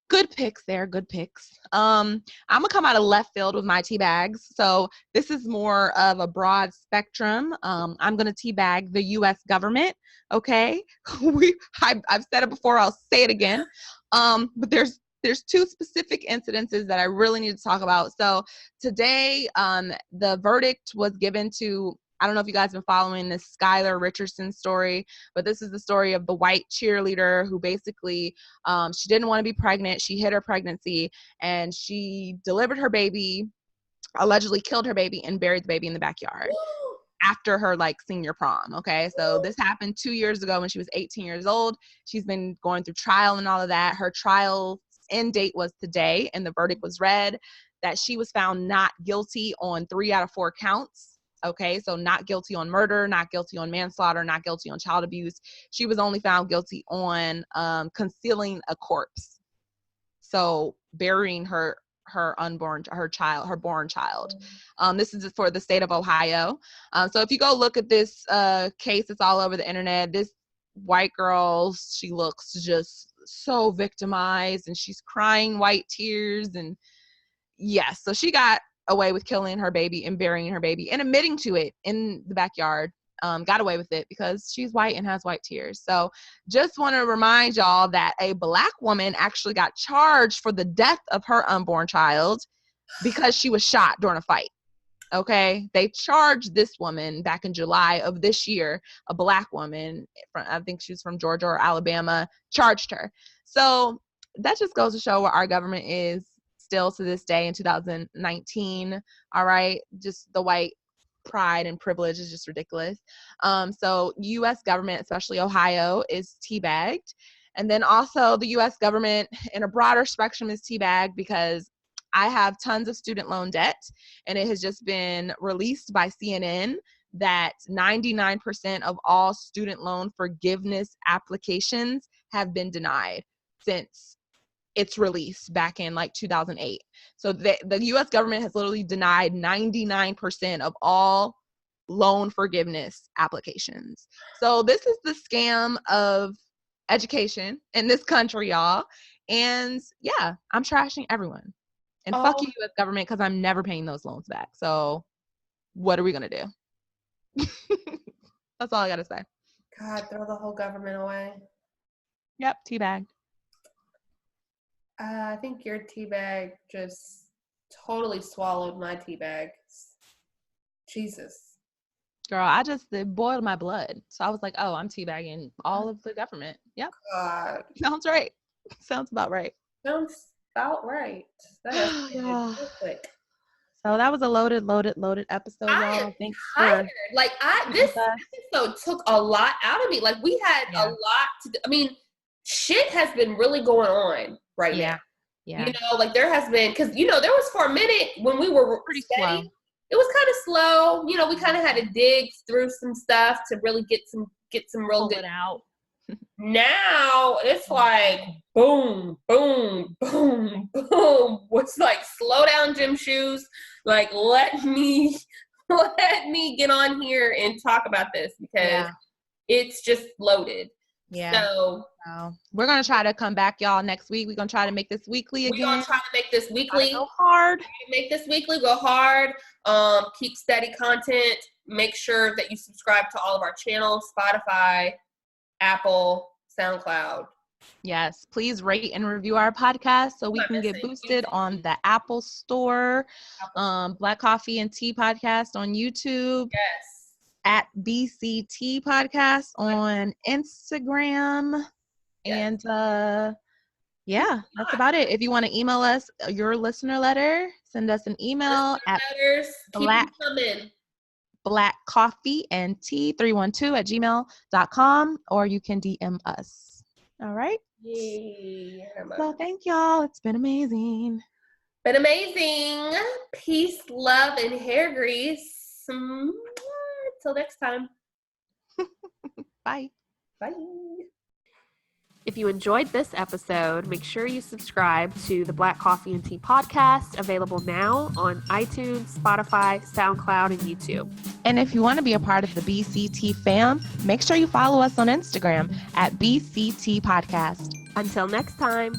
Good picks there, good picks. I'm gonna come out of left field with my tea bags. So this is more of a broad spectrum. I'm gonna tea bag the U.S. government. Okay, I've said it before. I'll say it again. But there's two specific incidences that I really need to talk about. So today, the verdict was given to, I don't know if you guys have been following this Skylar Richardson story, but this is the story of the white cheerleader who basically, she didn't want to be pregnant. She hid her pregnancy and she delivered her baby, allegedly killed her baby, and buried the baby in the backyard after her like senior prom. Okay, so this happened 2 years ago when she was 18 years old. She's been going through trial and all of that. Her trial end date was today, and the verdict was read that she was found not guilty on 3 out of 4 counts. Okay, so not guilty on murder, not guilty on manslaughter, not guilty on child abuse. She was only found guilty on concealing a corpse, so burying her born child. This is for the state of Ohio. So if you go look at this case, it's all over the internet. This white girl, she looks just so victimized, and she's crying white tears. And yes, so she got away with killing her baby and burying her baby and admitting to it in the backyard. Got away with it because she's white and has white tears. So just want to remind y'all that a Black woman actually got charged for the death of her unborn child because she was shot during a fight. Okay, they charged this woman back in July of this year. A Black woman, I think she was from Georgia or Alabama, charged her. So that just goes to show where our government is still to this day in 2019. All right, just the white pride and privilege is just ridiculous. So U.S. government, especially Ohio, is teabagged. And then also the U.S. government in a broader spectrum is teabagged because I have tons of student loan debt, and it has just been released by CNN that 99% of all student loan forgiveness applications have been denied since its release back in like 2008. So the U.S. government has literally denied 99% of all loan forgiveness applications. So this is the scam of education in this country, y'all. And yeah, I'm trashing everyone. And fuck you, U.S. government, because I'm never paying those loans back. So what are we going to do? That's all I got to say. God, throw the whole government away. Yep, teabagged. I think your teabag just totally swallowed my teabag. Jesus. Girl, it boiled my blood. So I was like, oh, I'm teabagging all of the government. Yep. God. Sounds right. Sounds about right. Sounds about right. That real quick. So that was a loaded episode, y'all. Thanks for this episode took a lot out of me. Like we had a lot to. I mean, shit has been really going on right now. Yeah. You know, like there has been, because there was for a minute when we were pretty steady, slow. It was kind of slow. You know, we kind of had to dig through some stuff to really get some real Pull good it out. Now it's like boom, boom, boom, boom. What's like slow down, gym shoes? Like let me get on here and talk about this because it's just loaded. Yeah. So we're gonna try to come back, y'all, next week. We're gonna try to make this weekly again. We're gonna try to make this weekly. Go hard. Make this weekly. Go hard. Keep steady content. Make sure that you subscribe to all of our channels: Spotify, Apple, SoundCloud. Yes, please rate and review our podcast so we can get boosted on the Apple Store. Black Coffee and Tea Podcast on YouTube. Yes. At BCT Podcast on Instagram. Yes. And that's about it. If you want to email us your listener letter, send us an email at Black Coffee and Tea 312@gmail.com, or you can DM us. All right. Yay. So thank y'all. It's been amazing. Peace, love, and hair grease. Till next time. Bye. Bye. If you enjoyed this episode, make sure you subscribe to the Black Coffee and Tea podcast, available now on iTunes, Spotify, SoundCloud, and YouTube. And if you want to be a part of the BCT fam, make sure you follow us on Instagram at BCT Podcast. Until next time.